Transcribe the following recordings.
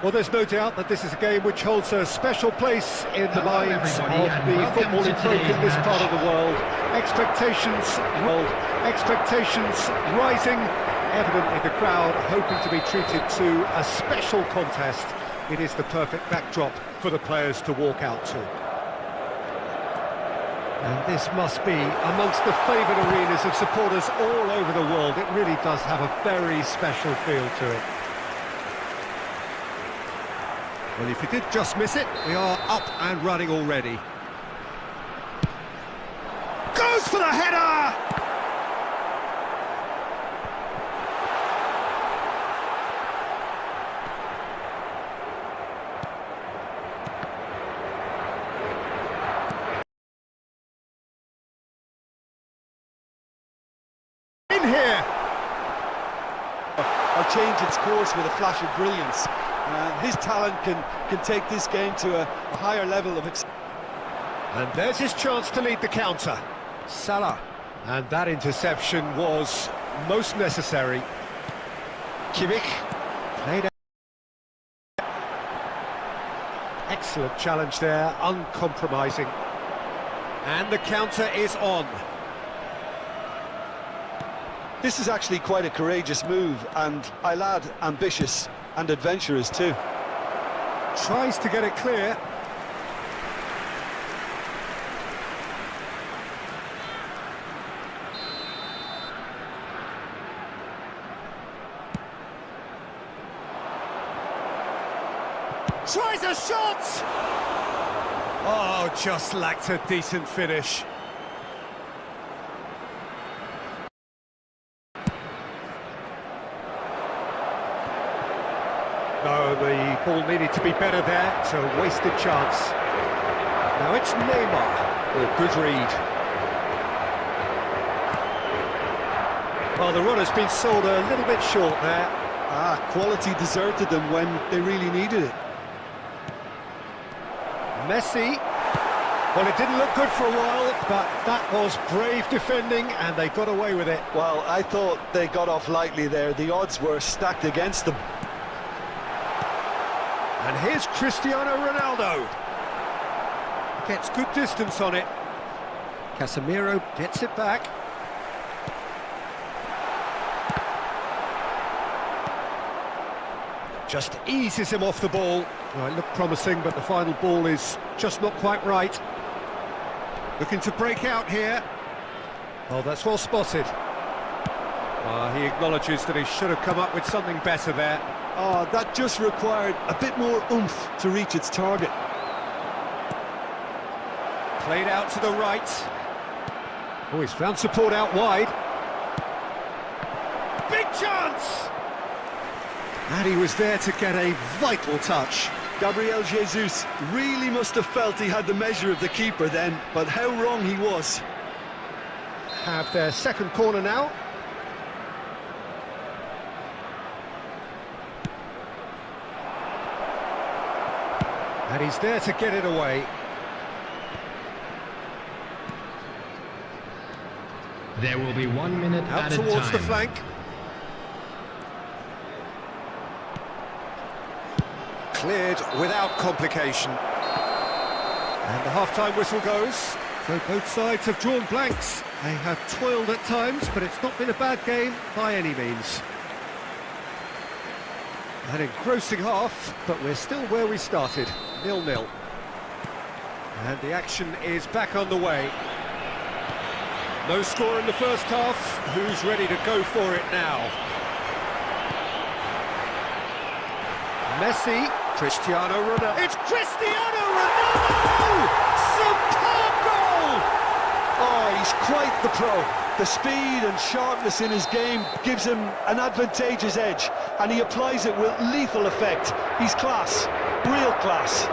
Well, there's no doubt that this is a game which holds a special place in the minds of the footballing folk in this part of the world. Expectations rising, evidently the crowd hoping to be treated to a special contest. It is the perfect backdrop for the players to walk out to. And this must be amongst the favoured arenas of supporters all over the world. It really does have a very special feel to it. Well, if you did just miss it, we are up and running already. Goes for the header! In here! Or change its course with a flash of brilliance. His talent can take this game to a higher level of... And there's his chance to lead the counter. Salah. And that interception was most necessary. Kimmich. Played out. Excellent challenge there, uncompromising. And the counter is on. This is actually quite a courageous move, and I'll add ambitious and adventurous too. Tries to get it clear. Tries a shot! Oh, just lacked a decent finish. No, the ball needed to be better there, so a wasted chance. Now it's Neymar. Oh, good read. Well, the run has been sold a little bit short there. Quality deserted them when they really needed it. Messi. Well, it didn't look good for a while, but that was brave defending, and they got away with it. Well, I thought they got off lightly there. The odds were stacked against them. And here's Cristiano Ronaldo. Gets good distance on it. Casemiro gets it back. Just eases him off the ball. Well, it looked promising, but the final ball is just not quite right. Looking to break out here. Oh, that's well spotted. He acknowledges that he should have come up with something better there. Oh, that just required a bit more oomph to reach its target. Played out to the right. Oh, he's found support out wide. Big chance! And he was there to get a vital touch. Gabriel Jesus really must have felt he had the measure of the keeper then, but how wrong he was. Have their second corner now. And he's there to get it away. There will be 1 minute out at a time. Towards the flank. Cleared without complication. And the half-time whistle goes. So both sides have drawn blanks. They have toiled at times, but it's not been a bad game by any means. An engrossing half, but we're still where we started, 0-0. And the action is back on the way. No score in the first half. Who's ready to go for it now? Messi, Cristiano Ronaldo. It's Cristiano Ronaldo! Superb goal! Oh, he's quite the pro. The speed and sharpness in his game gives him an advantageous edge, and he applies it with lethal effect. He's class, real class.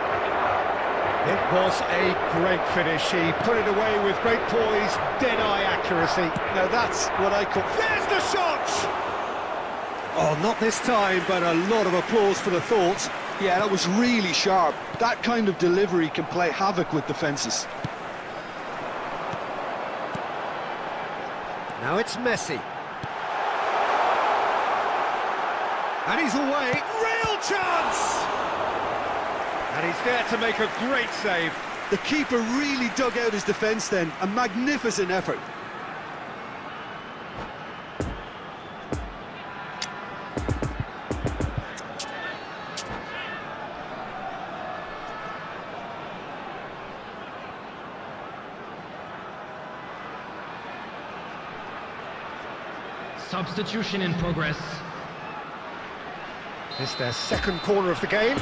It was a great finish. He put it away with great poise, dead-eye accuracy. Now that's what I call... There's the shot! Oh, not this time, but a lot of applause for the thought. Yeah, that was really sharp. That kind of delivery can play havoc with defences. Now it's Messi. And he's away. Real chance! And he's there to make a great save. The keeper really dug out his defence then. A magnificent effort. Substitution in progress. It's their second corner of the game.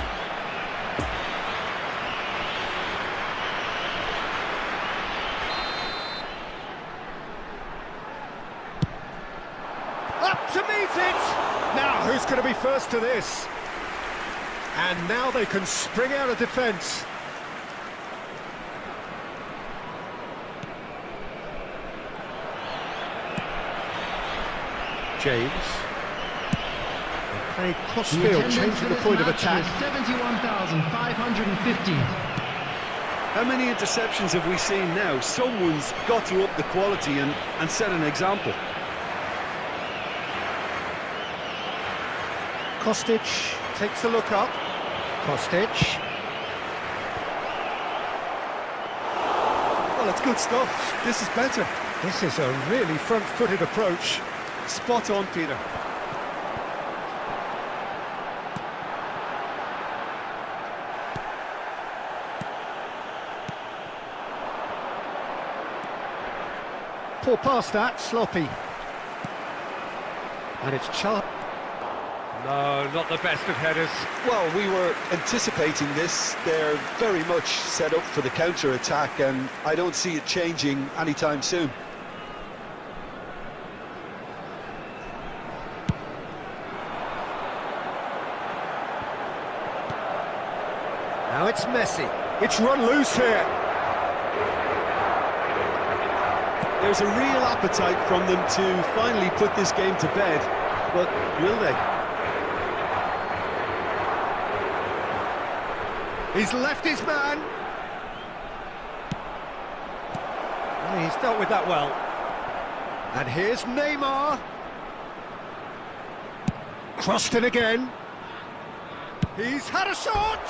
Up to meet it! Now, who's going to be first to this? And now they can spring out of defence. James. They play cross-field, changing the point of attack. 71,550. How many interceptions have we seen now? Someone's got to up the quality and set an example. Kostic takes a look up. Kostic. Well, it's good stuff. This is better. This is a really front-footed approach. Spot on, Peter. Poor pass that, sloppy. And it's Char. No, not the best of headers. Well, we were anticipating this. They're very much set up for the counter-attack, and I don't see it changing anytime soon. Now it's Messi. It's run loose here. There's a real appetite from them to finally put this game to bed, but will they? He's left his man. Well, he's dealt with that well. And here's Neymar. Crossed in again. He's had a shot!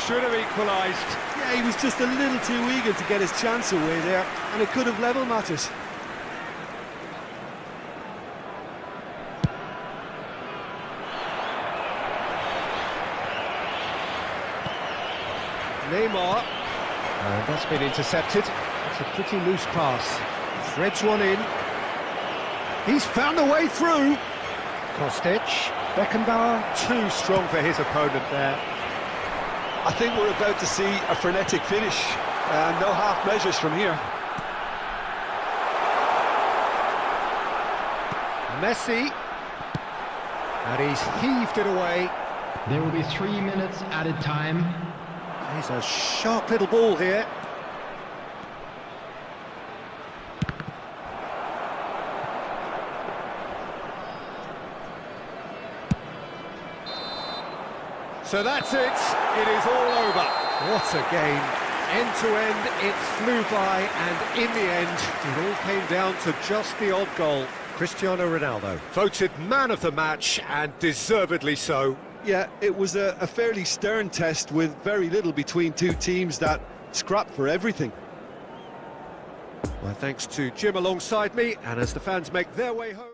Should have equalised. Yeah, he was just a little too eager to get his chance away there, and it could have levelled matters. Neymar. And that's been intercepted. It's a pretty loose pass. Threads one in. He's found a way through. Kostic. Beckenbauer, too strong for his opponent there. I think we're about to see a frenetic finish, and no half measures from here. Messi. And he's heaved it away. There will be 3 minutes added time. He's a sharp little ball here. So that's it. It is all over. What a game. End to end, it flew by, and in the end, it all came down to just the odd goal. Cristiano Ronaldo, voted man of the match, and deservedly so. Yeah, it was a fairly stern test with very little between two teams that scrapped for everything. Well, thanks to Jim alongside me, and as the fans make their way home.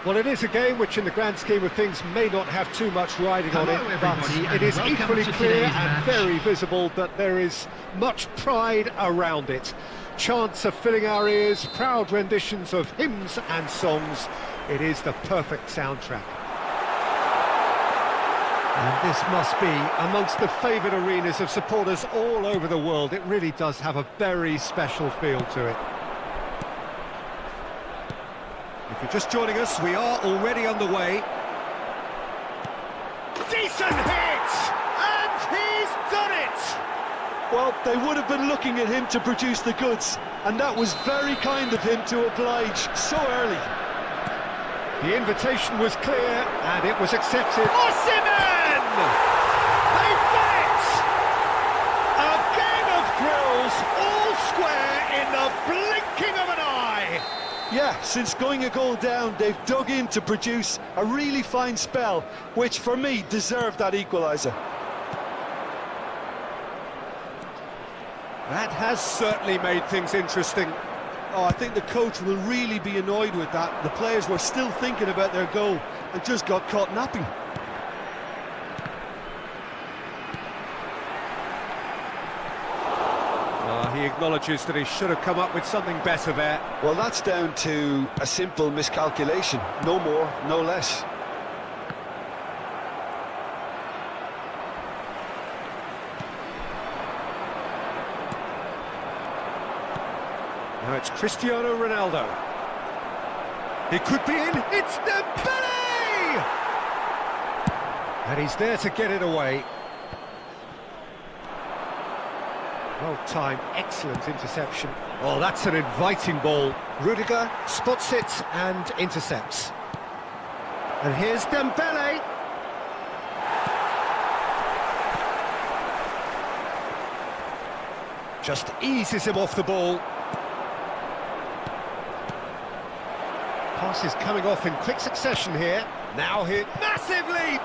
Well, it is a game which in the grand scheme of things may not have too much riding on it, but it is equally clear and very visible that there is much pride around it. Chants are filling our ears, proud renditions of hymns and songs. It is the perfect soundtrack. And this must be amongst the favoured arenas of supporters all over the world. It really does have a very special feel to it. If you're just joining us, we are already underway. Decent hit! And he's done it! Well, they would have been looking at him to produce the goods, and that was very kind of him to oblige so early. The invitation was clear, and it was accepted. Osimhen! They've done it! A game of thrills, all square in the blinking of an eye! Yeah, since going a goal down, they've dug in to produce a really fine spell, which for me deserved that equaliser. That has certainly made things interesting. Oh, I think the coach will really be annoyed with that. The players were still thinking about their goal and just got caught napping. He acknowledges that he should have come up with something better there. Well, that's down to a simple miscalculation. No more, no less. Now it's Cristiano Ronaldo. He could be in. It's Dembele! And he's there to get it away. Well timed, excellent interception. Oh, that's an inviting ball. Rudiger spots it and intercepts. And here's Dembele. Just eases him off the ball. Pass is coming off in quick succession here. Now hit. Massive leap!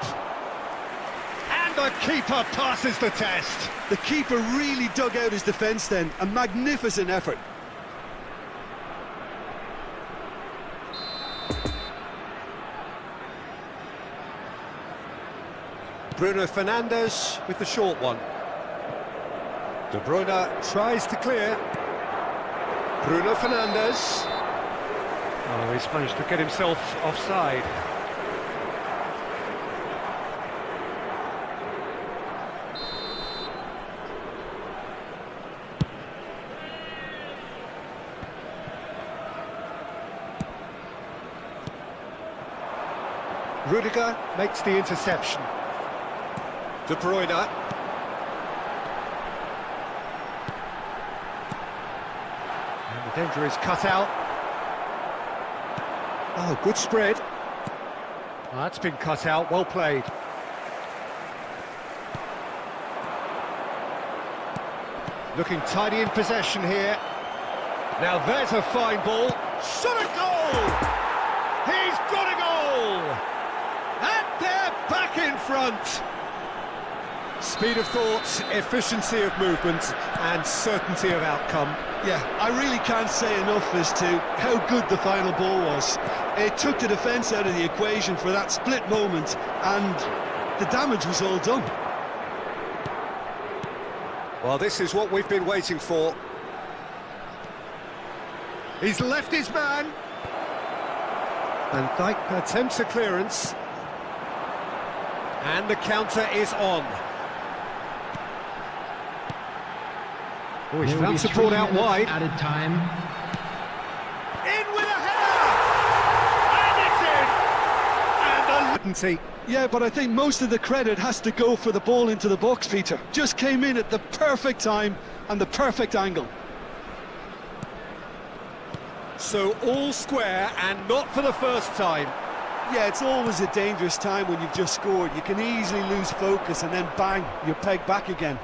And the keeper passes the test. The keeper really dug out his defence then. A magnificent effort. Bruno Fernandes with the short one. De Bruyne tries to clear. Bruno Fernandes. Oh, he's managed to get himself offside. Rudiger makes the interception. De Bruyne. And the danger is cut out. Oh, good spread. Oh, that's been cut out, well played. Looking tidy in possession here. Now there's a fine ball. Shot a goal! He's got a goal! And they're back in front. Speed of thought, efficiency of movement, and certainty of outcome. Yeah, I really can't say enough as to how good the final ball was. It took the defence out of the equation for that split moment, and the damage was all done. Well, this is what we've been waiting for. He's left his man. And Dijk attempts a clearance. And the counter is on. Oh, he's found support out wide. Added time. In with a header! And it's in! And Yeah, but I think most of the credit has to go for the ball into the box, Peter. Just came in at the perfect time and the perfect angle. So all square, and not for the first time. Yeah, it's always a dangerous time when you've just scored. You can easily lose focus and then bang, you're pegged back again.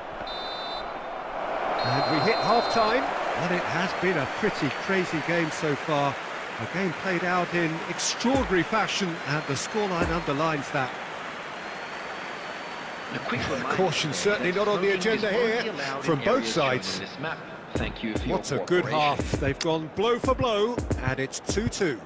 And we hit half-time, and it has been a pretty crazy game so far. A game played out in extraordinary fashion, and the scoreline underlines that. Caution certainly not on the agenda here, from both sides. What a good half. They've gone blow for blow, and it's 2-2.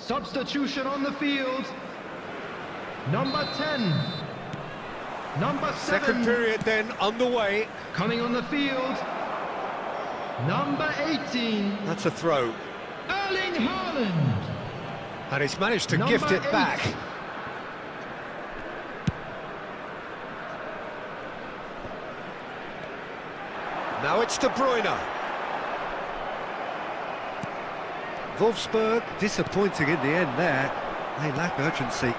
Substitution on the field. Number 10. Number 7. Second period then underway. Coming on the field. Number 18. That's a throw. Erling Haaland. And he's managed to Number gift it 8. back. Now it's De Bruyne. Wolfsburg disappointing in the end there. They lack urgency.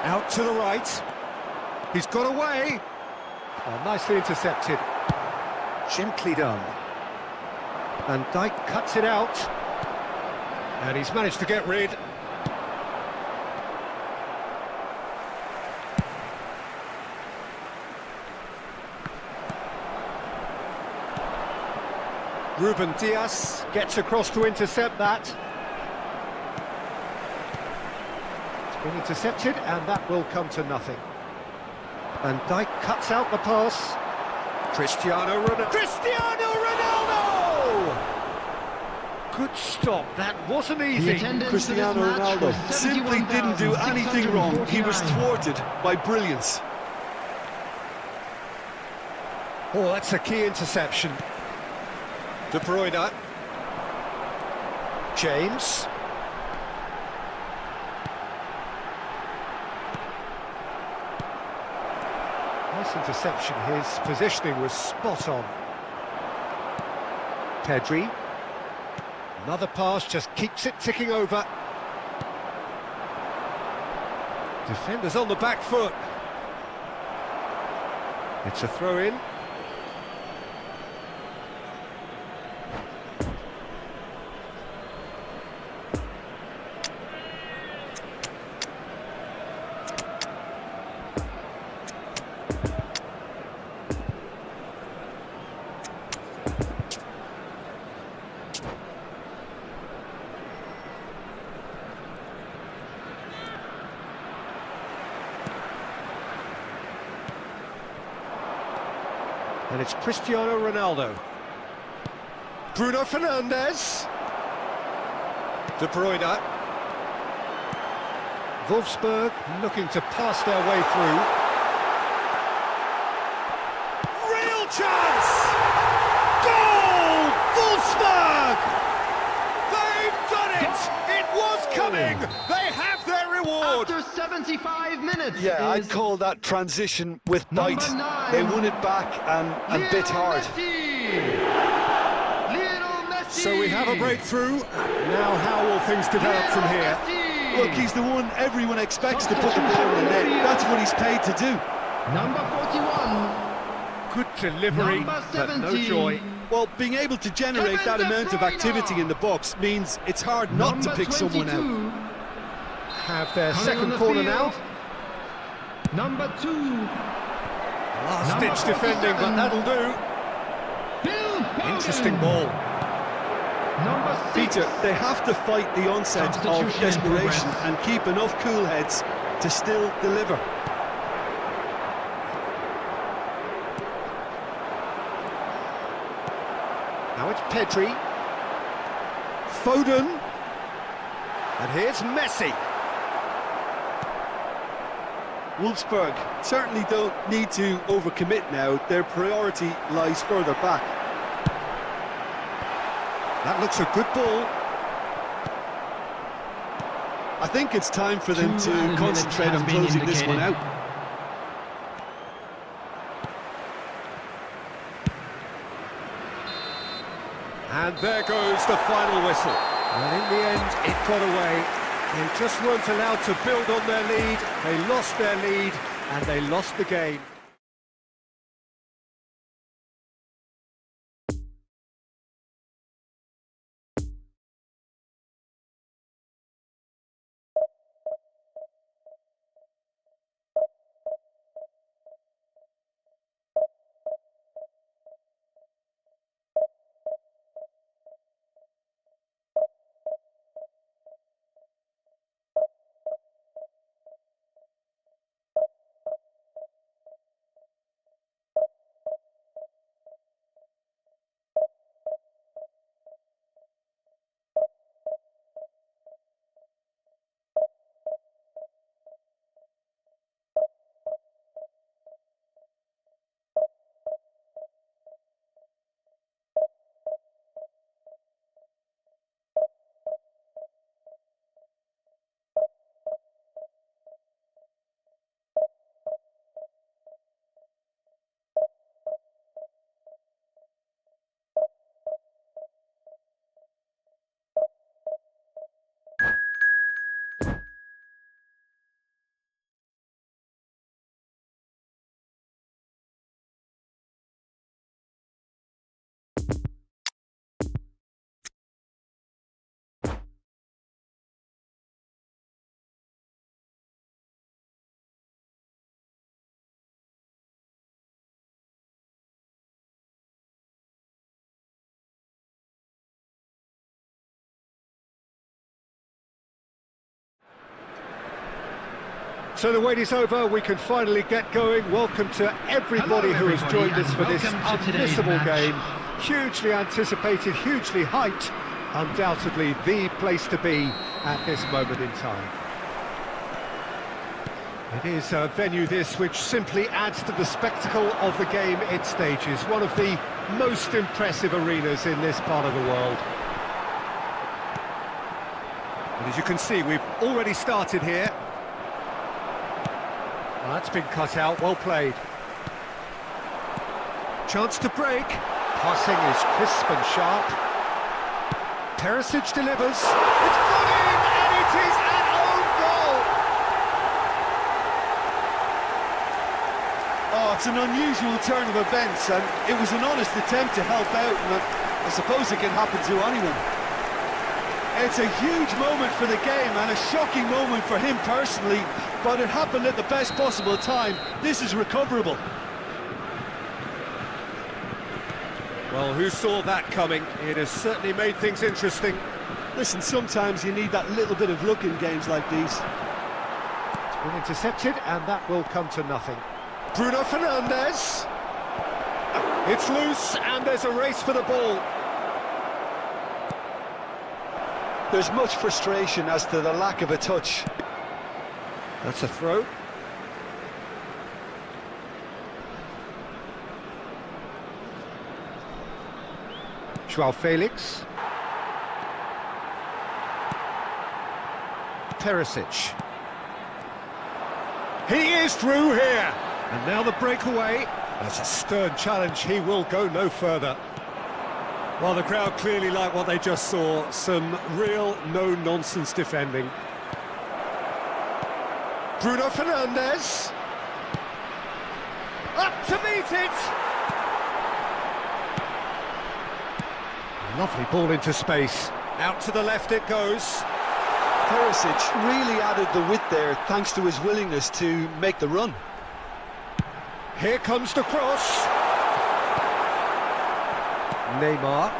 Out to the right. He's got away. Oh, nicely intercepted. Gently done. And Dijk cuts it out. And he's managed to get rid. Ruben Dias gets across to intercept that. It's been intercepted, and that will come to nothing. And Dijk cuts out the pass. Cristiano Ronaldo! Good stop, that wasn't easy. Cristiano Ronaldo simply didn't do anything wrong. He was thwarted by brilliance. Oh, that's a key interception. De Bruyne. James. Nice interception. His positioning was spot on. Pedri. Another pass, just keeps it ticking over. Defenders on the back foot. It's a throw-in. And it's Cristiano Ronaldo. Bruno Fernandes. De Bruyne. Wolfsburg looking to pass their way through. Real chance! Goal! Wolfsburg! They've done it! It was coming! They have their reward! After 75 minutes. Yeah, I'd call that transition with bite. Number 9. They won it back and bit hard. Lionel Messi. So we have a breakthrough. Now how will things develop from here? Look, he's the one everyone expects to put the ball in the net. That's what he's paid to do. Number 41. Good delivery, Number but no 17. joy. Well, being able to generate that amount of activity in the box means it's hard not to pick someone out. Have their Coming on second the corner field. now. Number 2. Last-ditch defending, but that'll do. Phil Foden. Interesting ball. Number 6. Peter, they have to fight the onset of Substitution in desperation progress. and keep enough cool heads to still deliver. Now it's Pedri. Foden. And here's Messi. Wolfsburg certainly don't need to overcommit now. Their priority lies further back. That looks a good ball. I think it's time for them 2 to added concentrate minutes on has been closing this one indicated. out. And there goes the final whistle. And in the end, it got away. They just weren't allowed to build on their lead. They lost their lead, and they lost the game. So the wait is over, we can finally get going. Welcome to everybody who has joined us for this unmissable game. Hugely anticipated, hugely hyped. Undoubtedly the place to be at this moment in time. It is a venue this which simply adds to the spectacle of the game it stages. One of the most impressive arenas in this part of the world. And as you can see, we've already started here. Well, that's been cut out, well played. Chance to break. Passing is crisp and sharp. Perisic delivers. It's gone in, and it is an own goal! Oh, it's an unusual turn of events, and it was an honest attempt to help out, and I suppose it can happen to anyone. It's a huge moment for the game, and a shocking moment for him personally, but it happened at the best possible time. This is recoverable. Well, who saw that coming? It has certainly made things interesting. Listen, sometimes you need that little bit of luck in games like these. It's been intercepted, and that will come to nothing. Bruno Fernandes. It's loose, and there's a race for the ball. There's much frustration as to the lack of a touch. That's a throw. João Felix. Perisic. He is through here. And now the breakaway. That's a stern challenge. He will go no further. Well, the crowd clearly like what they just saw. Some real no-nonsense defending. Bruno Fernandes. Up to meet it. Lovely ball into space. Out to the left it goes. Perisic really added the width there thanks to his willingness to make the run. Here comes the cross. Neymar.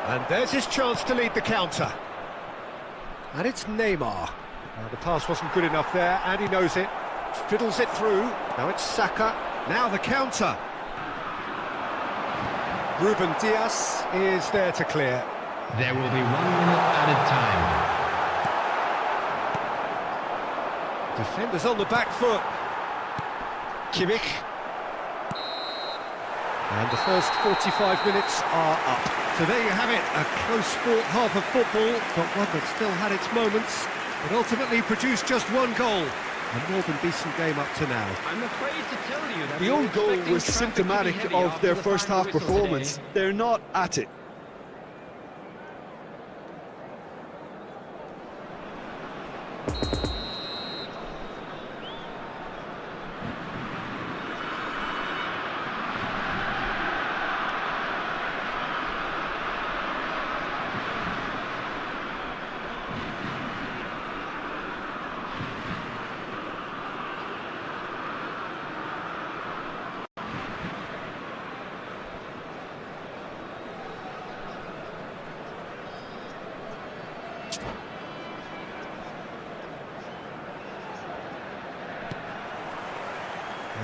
And there's his chance to lead the counter. And it's Neymar. The pass wasn't good enough there, and he knows it. Fiddles it through. Now it's Saka. Now the counter. Ruben Dias is there to clear. There will be 1 minute added time. Defenders on the back foot. Kimmich. And the first 45 minutes are up. So there you have it, a close-fought half of football, but one that still had its moments, but ultimately produced just one goal. A more than decent game up to now. I'm afraid to tell you that The own goal was symptomatic of their first half performance. They're not at it.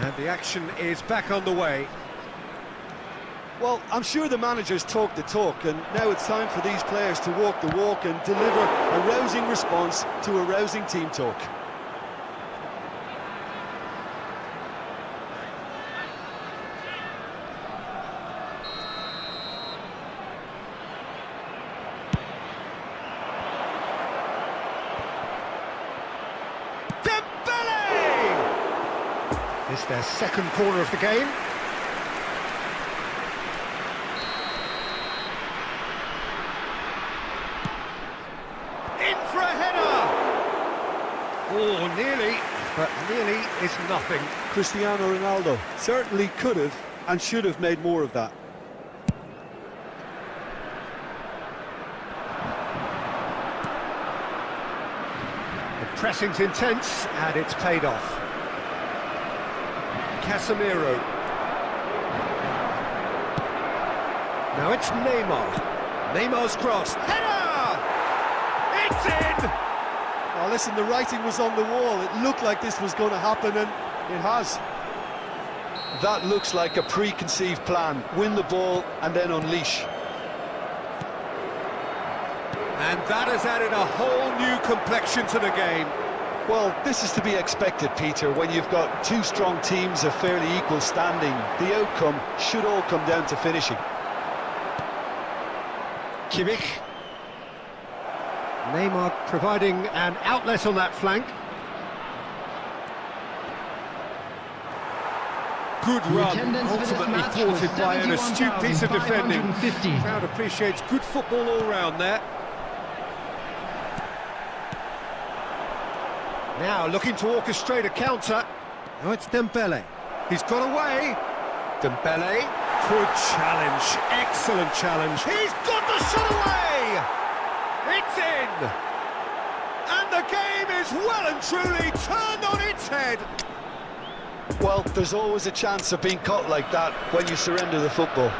And the action is back on the way. Well, I'm sure the managers talk the talk, and now it's time for these players to walk the walk and deliver a rousing response to a rousing team talk. It's their second corner of the game. In for a header! Oh, nearly, but nearly is nothing. Cristiano Ronaldo certainly could have and should have made more of that. The pressing's intense, and it's paid off. Casemiro. Now it's Neymar. Neymar's cross. Header! It's in! Oh, listen, the writing was on the wall. It looked like this was going to happen, and it has. That looks like a preconceived plan. Win the ball and then unleash. And that has added a whole new complexion to the game. Well, this is to be expected, Peter, when you've got two strong teams of fairly equal standing. The outcome should all come down to finishing. Kimmich. Neymar providing an outlet on that flank. Good run, ultimately thwarted by an astute piece of defending. The crowd appreciates good football all round there. Now looking to orchestrate a counter. Oh, it's Dembele. He's got away. Dembele. Good challenge. Excellent challenge. He's got the shot away. It's in. And the game is well and truly turned on its head. Well, there's always a chance of being caught like that when you surrender the football.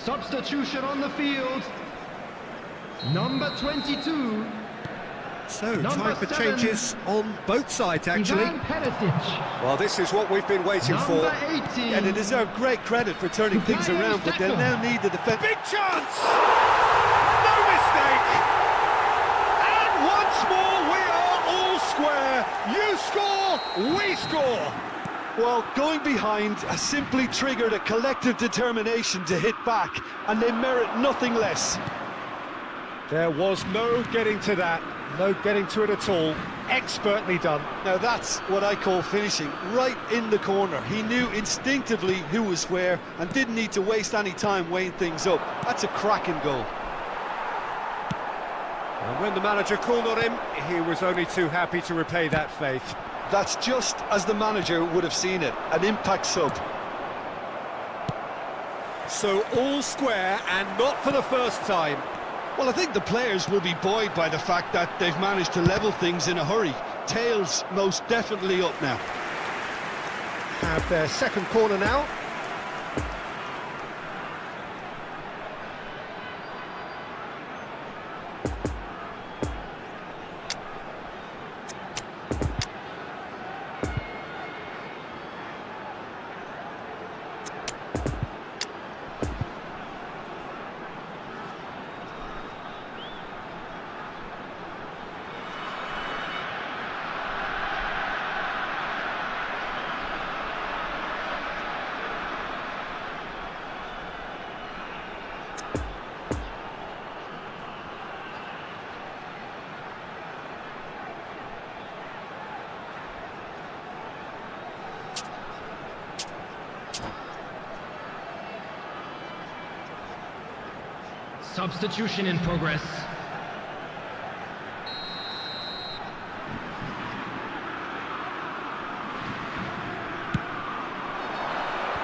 Substitution on the field. Number 22. So, time for changes on both sides, actually. Well, this is what we've been waiting for. And they deserve great credit for turning things around, but they'll now need the defence. Big chance! No mistake! And once more, we are all square. You score, we score. Well, going behind has simply triggered a collective determination to hit back, and they merit nothing less. There was no getting to that. No getting to it at all. Expertly done. Now that's what I call finishing, right in the corner. He knew instinctively who was where and didn't need to waste any time weighing things up. That's a cracking goal. And when the manager called on him, he was only too happy to repay that faith. That's just as the manager would have seen it, an impact sub. So all square, and not for the first time. Well, I think the players will be buoyed by the fact that they've managed to level things in a hurry. Tails most definitely up now. Have their second corner now. Substitution in progress.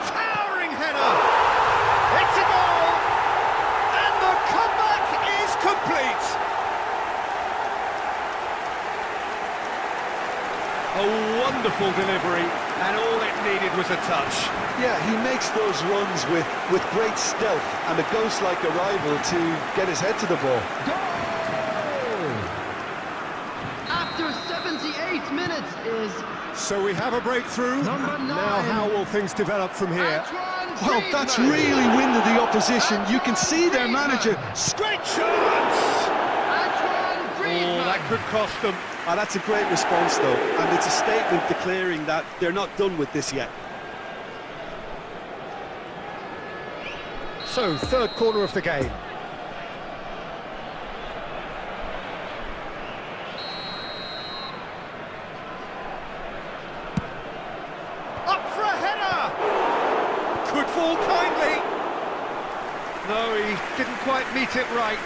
Towering header! It's a goal! And the comeback is complete! A wonderful delivery, and all it needed was a touch. Yeah, he makes those runs with great stealth and a ghost-like arrival to get his head to the ball. Goal! After 78 minutes is... So we have a breakthrough. Number 9. Now how will things develop from here? Well, that's really winded the opposition. You can see their manager. Great chance! Antoine Oh, that could cost them. Ah, that's a great response, though, and it's a statement declaring that they're not done with this yet. So, third corner of the game. Up for a header! Could fall kindly. No, he didn't quite meet it right.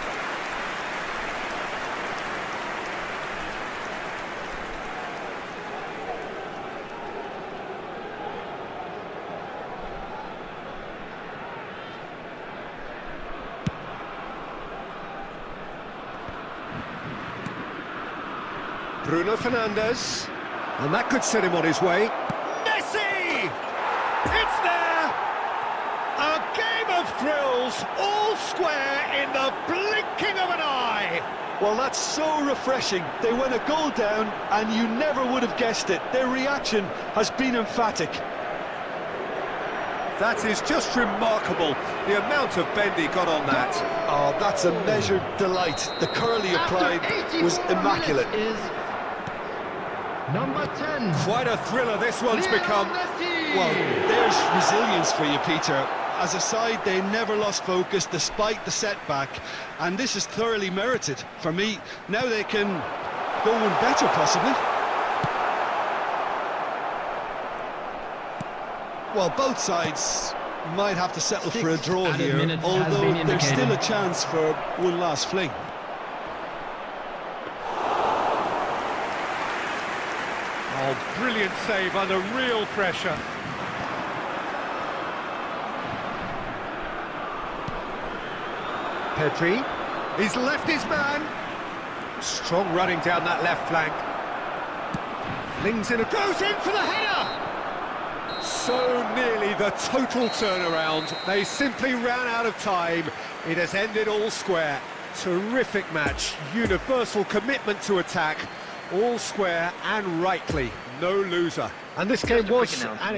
Bruno Fernandes. And that could set him on his way. Messi! It's there! A game of thrills, all square in the blinking of an eye! Well, that's so refreshing. They went a goal down, and you never would have guessed it. Their reaction has been emphatic. That is just remarkable, the amount of bend he got on that. Oh, that's a measured delight. The curl he applied was immaculate. Is number 10. Quite a thriller this one's become. Well, there's resilience for you, Peter. As a side, they never lost focus despite the setback, and this is thoroughly merited. For me, now they can go one better, possibly. Well, both sides might have to settle for a draw here, although there's still a chance for one last fling. Oh, brilliant save under real pressure. Pedri, he's left his man. Strong running down that left flank. Flings in, goes in for the header! So nearly the total turnaround. They simply ran out of time. It has ended all square. Terrific match, universal commitment to attack. All square and rightly, no loser. And this game was an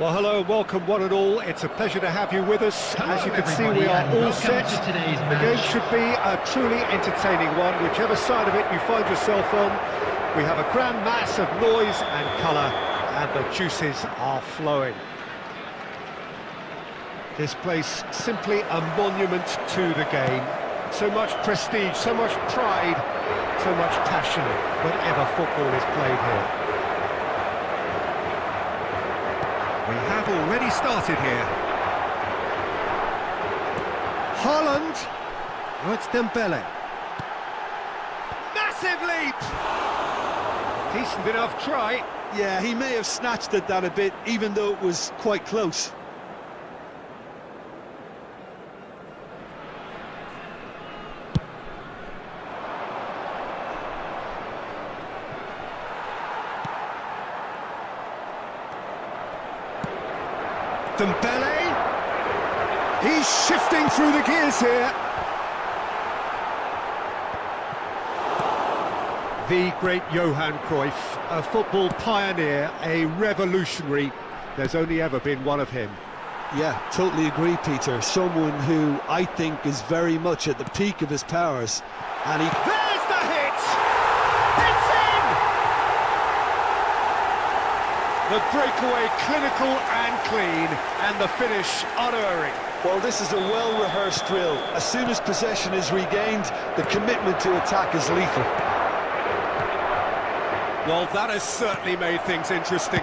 Well, hello and welcome one and all. It's a pleasure to have you with us. As you can see, we are all set. The game should be a truly entertaining one, whichever side of it you find yourself on. We have a grand mass of noise and colour, and the juices are flowing. This place, simply a monument to the game. So much prestige, so much pride, so much passion whenever football is played here. We have already started here. Haaland. Oh, it's Dembele. Massive leap! Decent enough try. Yeah, he may have snatched at that a bit, even though it was quite close. Dembele, he's shifting through the gears here. The great Johan Cruyff, a football pioneer, a revolutionary. There's only ever been one of him. Yeah, totally agree, Peter. Someone who I think is very much at the peak of his powers. And he... There's the hit! It's in! The breakaway clinical and clean, and the finish unerring. Well, this is a well-rehearsed drill. As soon as possession is regained, the commitment to attack is lethal. Well, that has certainly made things interesting.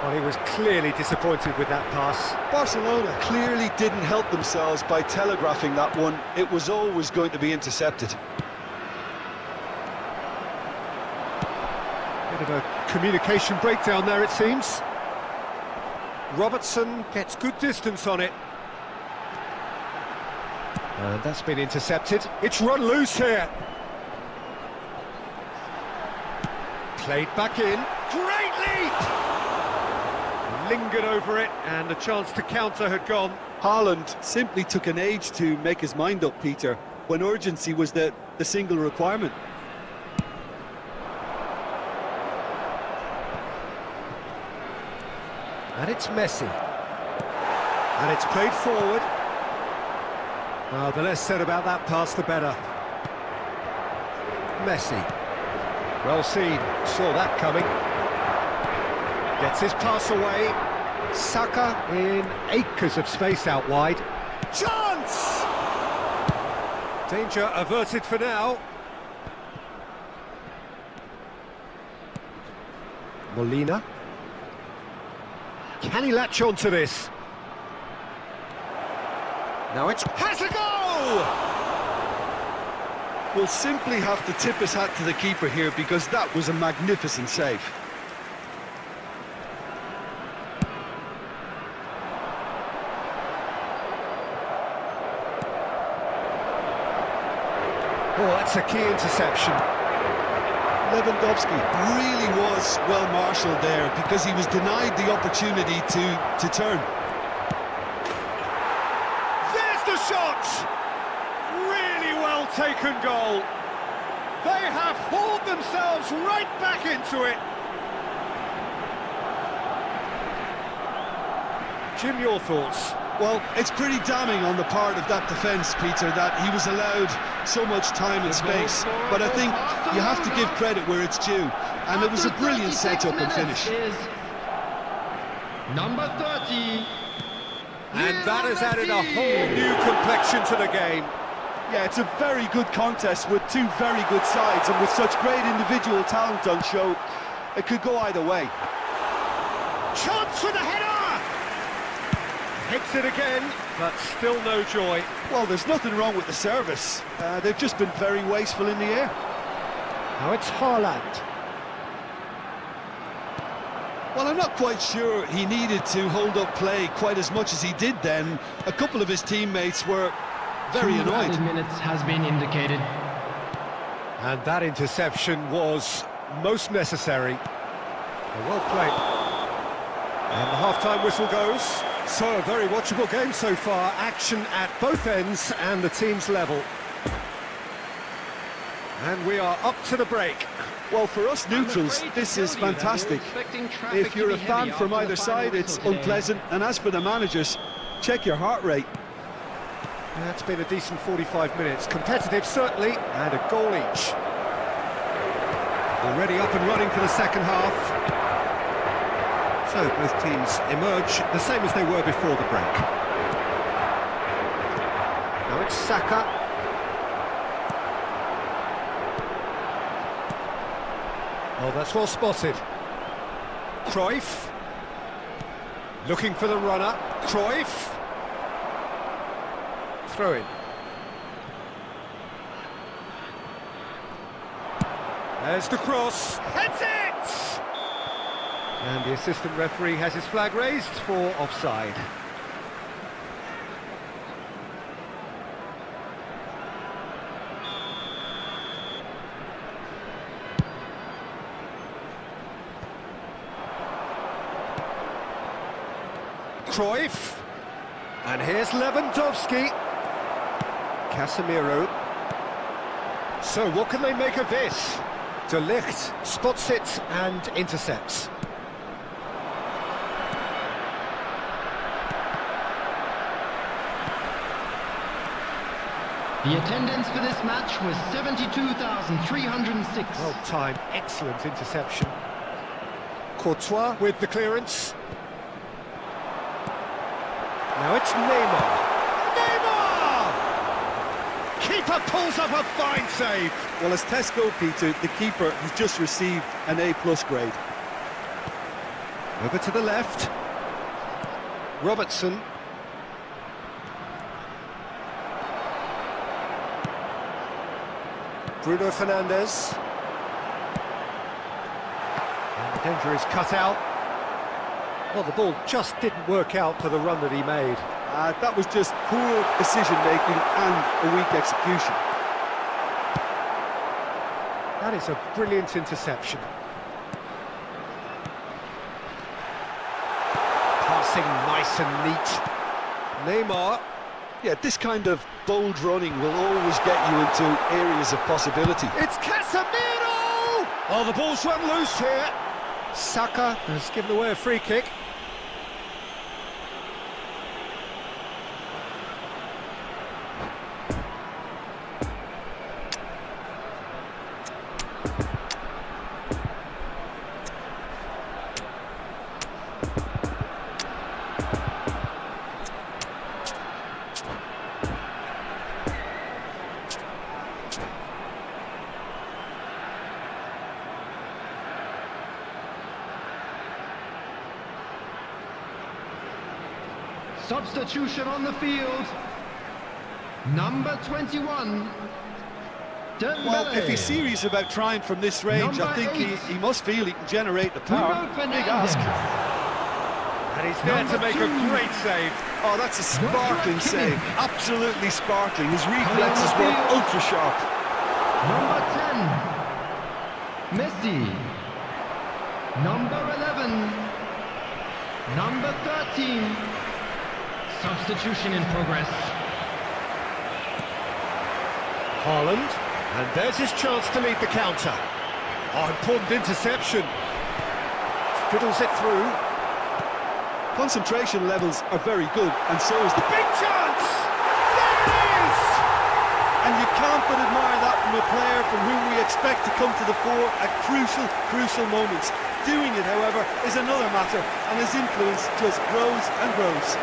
Well, he was clearly disappointed with that pass. Barcelona clearly didn't help themselves by telegraphing that one. It was always going to be intercepted. Bit of a communication breakdown there, it seems. Robertson gets good distance on it. And that's been intercepted. It's run loose here. Played back in. Great leap! Lingered over it, and the chance to counter had gone. Haaland simply took an age to make his mind up, Peter, when urgency was the single requirement. And it's Messi. And it's played forward. Oh, the less said about that pass, the better. Messi. Well seen. Saw that coming. Gets his pass away. Saka in acres of space out wide. Chance! Danger averted for now. Molina. Can he latch on to this? Now it's... has a go! We'll simply have to tip his hat to the keeper here, because that was a magnificent save. Oh, that's a key interception. Lewandowski really was well marshalled there, because he was denied the opportunity to turn. There's the shot! Really well taken goal. They have hauled themselves right back into it. Jim, your thoughts? Well, it's pretty damning on the part of that defence, Peter, that he was allowed so much time and space. But I think you have to give credit where it's due. And it was a brilliant setup and finish. Number 30. And that has added a whole new complexion to the game. Yeah, it's a very good contest with two very good sides, and with such great individual talent on show, it could go either way. Chance for the header! Hits it again, but still no joy. Well, there's nothing wrong with the service. They've just been very wasteful in the air. Now it's Haaland. Well, I'm not quite sure he needed to hold up play quite as much as he did then. A couple of his teammates were very annoyed. 2 minutes has been indicated. And that interception was most necessary. Well played. And the half-time whistle goes. So, a very watchable game so far. Action at both ends and the team's level. And we are up to the break. Well, for us neutrals, this is fantastic. If you're a fan from either side, it's unpleasant. And as for the managers, check your heart rate. That's been a decent 45 minutes. Competitive, certainly, and a goal each. Already up and running for the second half. So both teams emerge the same as they were before the break. Now it's Saka. Oh, that's well spotted. Cruyff. Looking for the runner. Cruyff. Throw in. There's the cross. Heads it! And the assistant referee has his flag raised for offside. Cruyff. And here's Lewandowski. Casemiro. So what can they make of this? De Ligt spots it and intercepts. The attendance for this match was 72,306. Well timed, excellent interception. Courtois with the clearance. Now it's Neymar. Neymar! Keeper pulls up a fine save. Well, as tests go, Peter, the keeper has just received an A+ grade. Over to the left. Robertson. Bruno Fernandes. And the danger is cut out. Well, the ball just didn't work out for the run that he made. That was just poor decision-making and a weak execution. That is a brilliant interception. Passing nice and neat. Neymar. Yeah, this kind of bold running will always get you into areas of possibility. It's Casemiro! Oh, the ball's run loose here. Saka has given away a free kick. Substitution on the field. Number 21. Well, if he's serious about trying from this range, I think he must feel he can generate the power. Big ask. And he's there to make a great save. Oh, that's a sparkling save. Absolutely sparkling. His reflexes were ultra sharp. Number 10. Messi. Number 11. Number 13. Substitution in progress. Haaland, and there's his chance to lead the counter. Oh, important interception. Fiddles it through. Concentration levels are very good, and so is the Big chance! There it is! And you can't but admire that from a player from whom we expect to come to the fore at crucial moments. Doing it, however, is another matter, and his influence just grows and grows.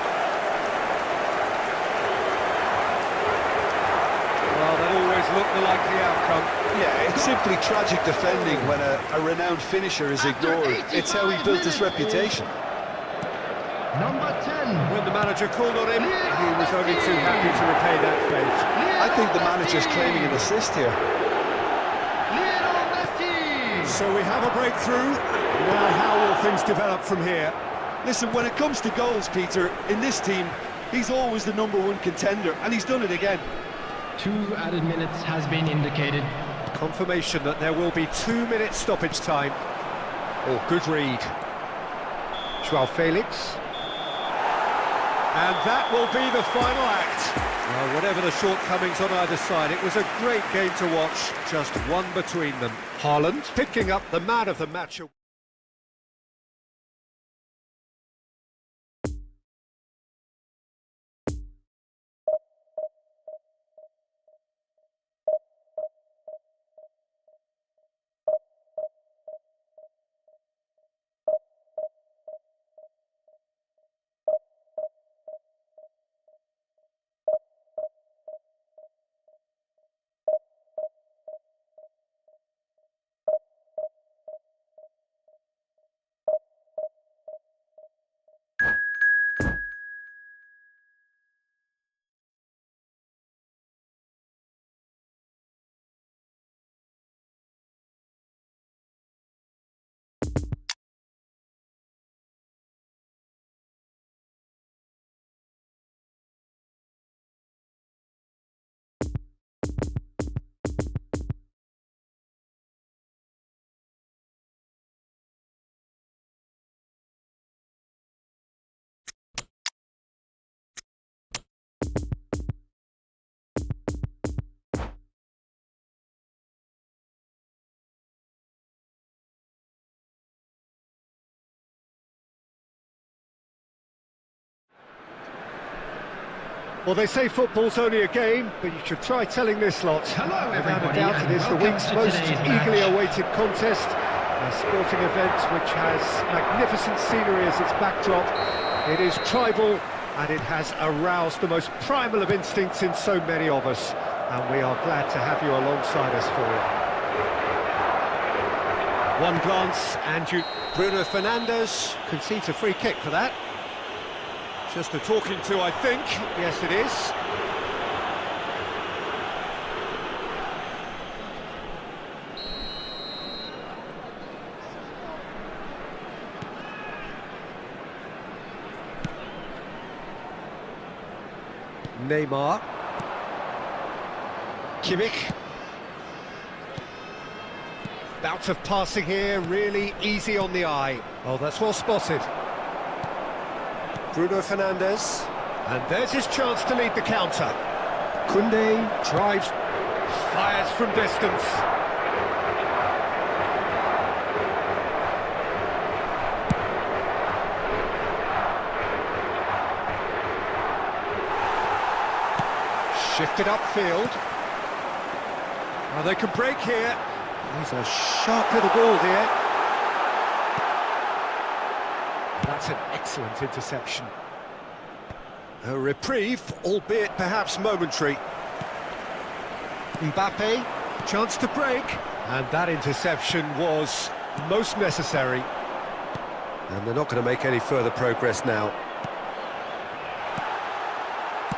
Looked the likely outcome. Yeah, it's simply tragic defending when a renowned finisher is ignored. It's how he built his reputation. Number 10. When the manager called on him, he was only too happy to repay that fate. I think the manager's claiming an assist here. So we have a breakthrough. Now how will things develop from here? Listen, when it comes to goals, Peter, in this team, he's always the #1 contender, and he's done it again. 2 added minutes has been indicated. Confirmation that there will be 2 minutes stoppage time. Oh, good read. Joao Felix. And that will be the final act. Well, whatever the shortcomings on either side, it was a great game to watch. Just one between them. Haaland picking up the man of the match. Well, they say football's only a game, but you should try telling this lot. Hello, Without a everybody, doubt, it is the welcome week's to most today's eagerly match. awaited contest. A sporting event which has magnificent scenery as its backdrop. It is tribal, and it has aroused the most primal of instincts in so many of us. And we are glad to have you alongside us for it. One glance and Bruno Fernandes concedes a free kick for that. Just a talking to, I think. Yes, it is. Neymar. Kimmich. Bout of passing here, really easy on the eye. Oh, that's well spotted. Bruno Fernandes. And there's his chance to lead the counter. Koundé drives, fires from distance. Shifted upfield. Oh, they can break here. He's a sharp little ball here. That's an excellent interception. A reprieve, albeit perhaps momentary. Mbappe, chance to break. And that interception was most necessary. And they're not going to make any further progress now.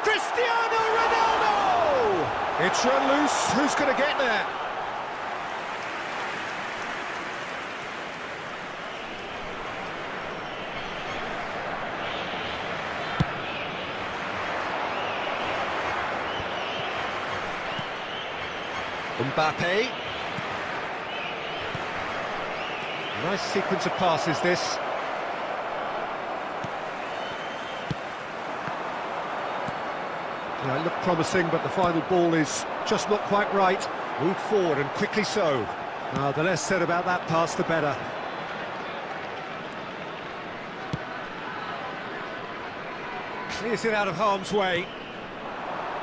Cristiano Ronaldo! It's run loose. Who's going to get there? Mbappe. Nice sequence of passes, this. Yeah, it looked promising, but the final ball is just not quite right. Moved forward, and quickly so. The less said about that pass, the better. Clears it out of harm's way.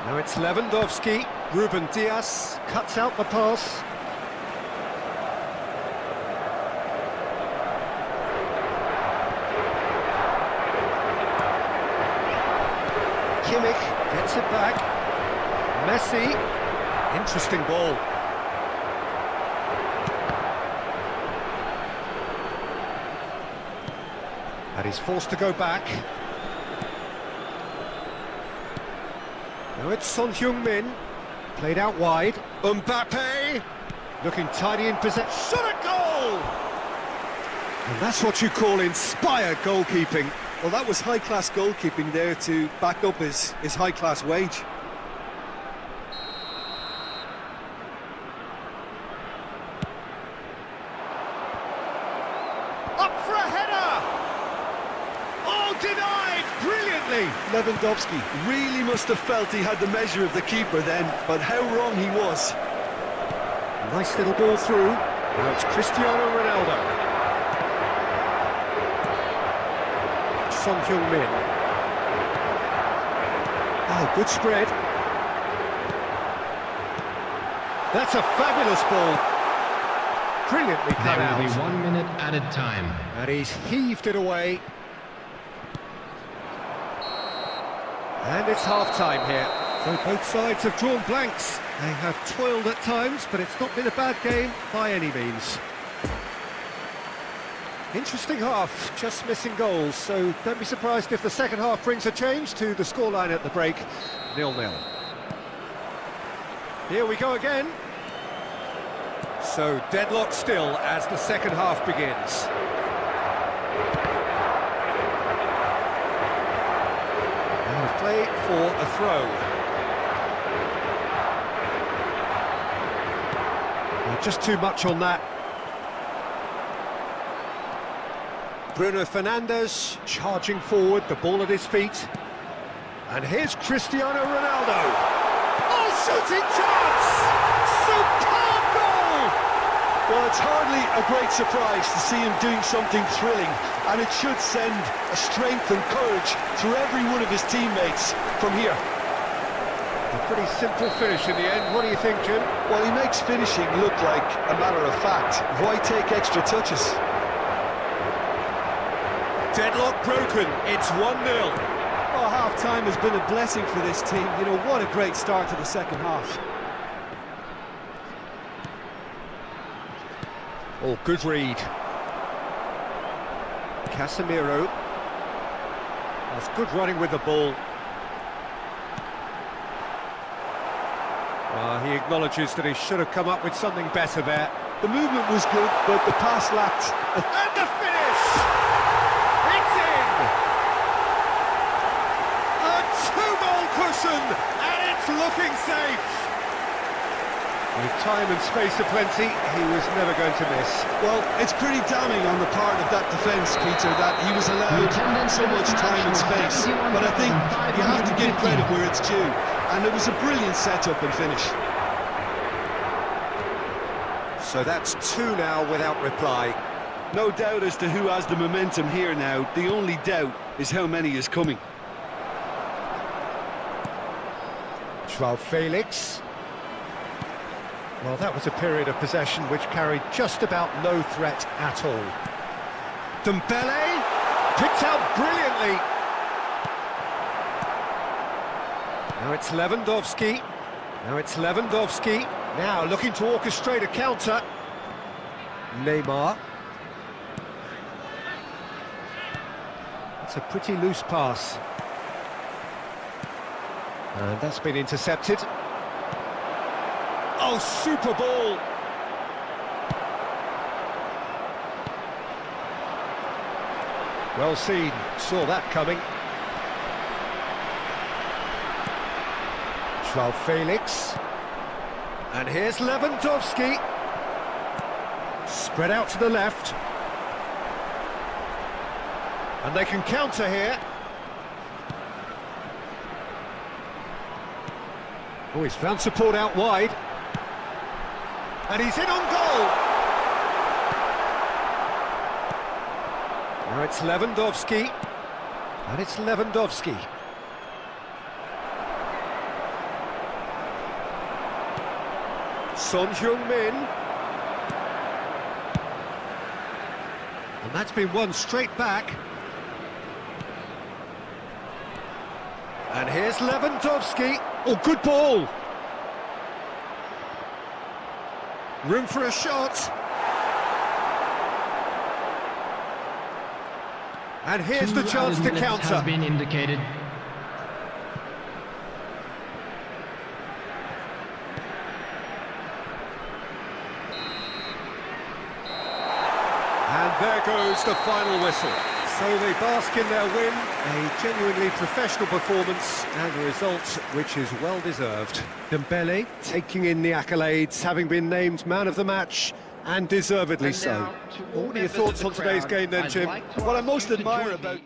Now it's Lewandowski. Ruben Dias cuts out the pass. Kimmich gets it back. Messi. Interesting ball. And he's forced to go back. Now it's Son Heung-min. Played out wide. Mbappe looking tidy in possession. Shot a goal! And that's what you call inspired goalkeeping. Well, that was high-class goalkeeping there to back up his high-class wage. Up for a header! Oh, denied brilliantly! Lewandowski really must have felt he had the measure of the keeper then, but how wrong he was. Nice little ball through. Now it's Cristiano Ronaldo. Son Heung-min. Oh, good spread. That's a fabulous ball. Brilliantly cut out. There will be 1 minute added time. And he's heaved it away. And it's half-time here. So both sides have drawn blanks. They have toiled at times, but it's not been a bad game by any means. Interesting half, just missing goals, so don't be surprised if the second half brings a change to the scoreline at the break, 0-0. Here we go again. So deadlock still as the second half begins. And play for a throw. Just too much on that. Bruno Fernandes charging forward, the ball at his feet. And here's Cristiano Ronaldo. Oh, shooting chance! Superb goal! Well, it's hardly a great surprise to see him doing something thrilling, and it should send a strength and courage through every one of his teammates from here. A pretty simple finish in the end. What do you think, Jim? Well, he makes finishing look like a matter of fact. Why take extra touches? Deadlock broken. It's 1-0. Oh, half-time has been a blessing for this team. You know, what a great start to the second half. Oh, good read. Casemiro. That's good running with the ball. He acknowledges that he should have come up with something better there. The movement was good, but the pass lacked... And the finish! It's in! A two-goal cushion, and it's looking safe! With time and space aplenty, he was never going to miss. Well, it's pretty damning on the part of that defence, Peter, that he was allowed so much time and space. But I think you have to give credit where it's due, and it was a brilliant setup and finish. So that's two now without reply. No doubt as to who has the momentum here now. The only doubt is how many is coming. Joao Felix. Well, that was a period of possession which carried just about no threat at all. Dembele picked out brilliantly. Now it's Lewandowski. Now looking to orchestrate a counter. Neymar. It's a pretty loose pass. And that's been intercepted. Oh, super ball! Well seen, saw that coming. Joao Felix. And here's Lewandowski. Spread out to the left. And they can counter here. Oh, he's found support out wide. And he's in on goal! Now it's Lewandowski. Son Heung-min. And that's been won straight back. And here's Lewandowski. Oh, good ball! Room for a shot. And here's the chance to counter. Has been indicated. And there goes the final whistle. So they bask in their win, a genuinely professional performance and a result which is well deserved. Dembele taking in the accolades, having been named man of the match, and deservedly so. What are your thoughts on today's game then, Jim? What I most admire about...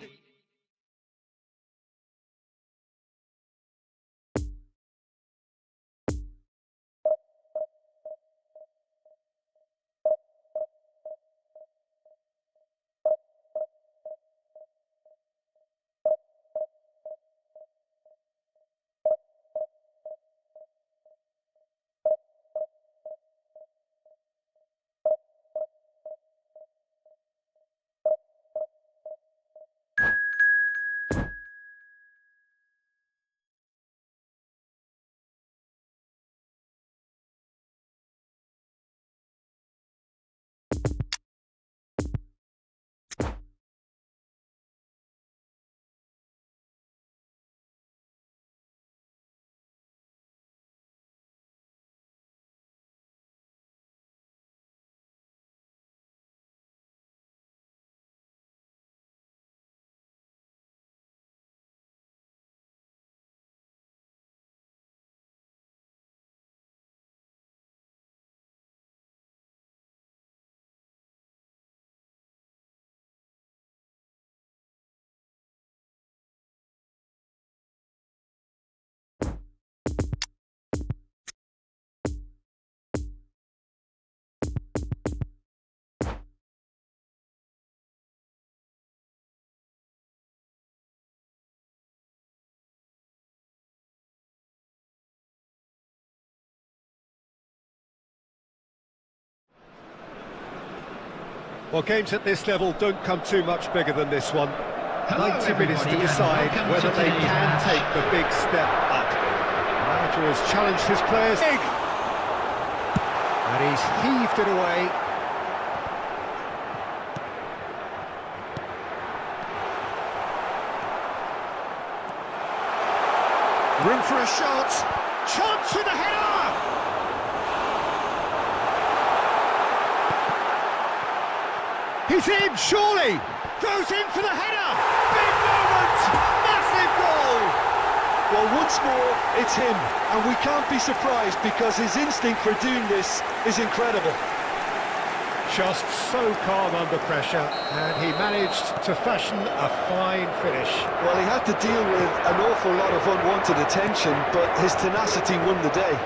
Well, games at this level don't come too much bigger than this one. Hello, 90 minutes to everybody, decide and welcome whether to they today's can match. take the big step up. The manager has challenged his players. And he's heaved it away. Room for a shot. Chance with a header! He's in, surely! Goes in for the header! Big moment! Massive goal! Well, once more, it's him, and we can't be surprised because his instinct for doing this is incredible. Just so calm under pressure, and he managed to fashion a fine finish. Well, he had to deal with an awful lot of unwanted attention, but his tenacity won the day.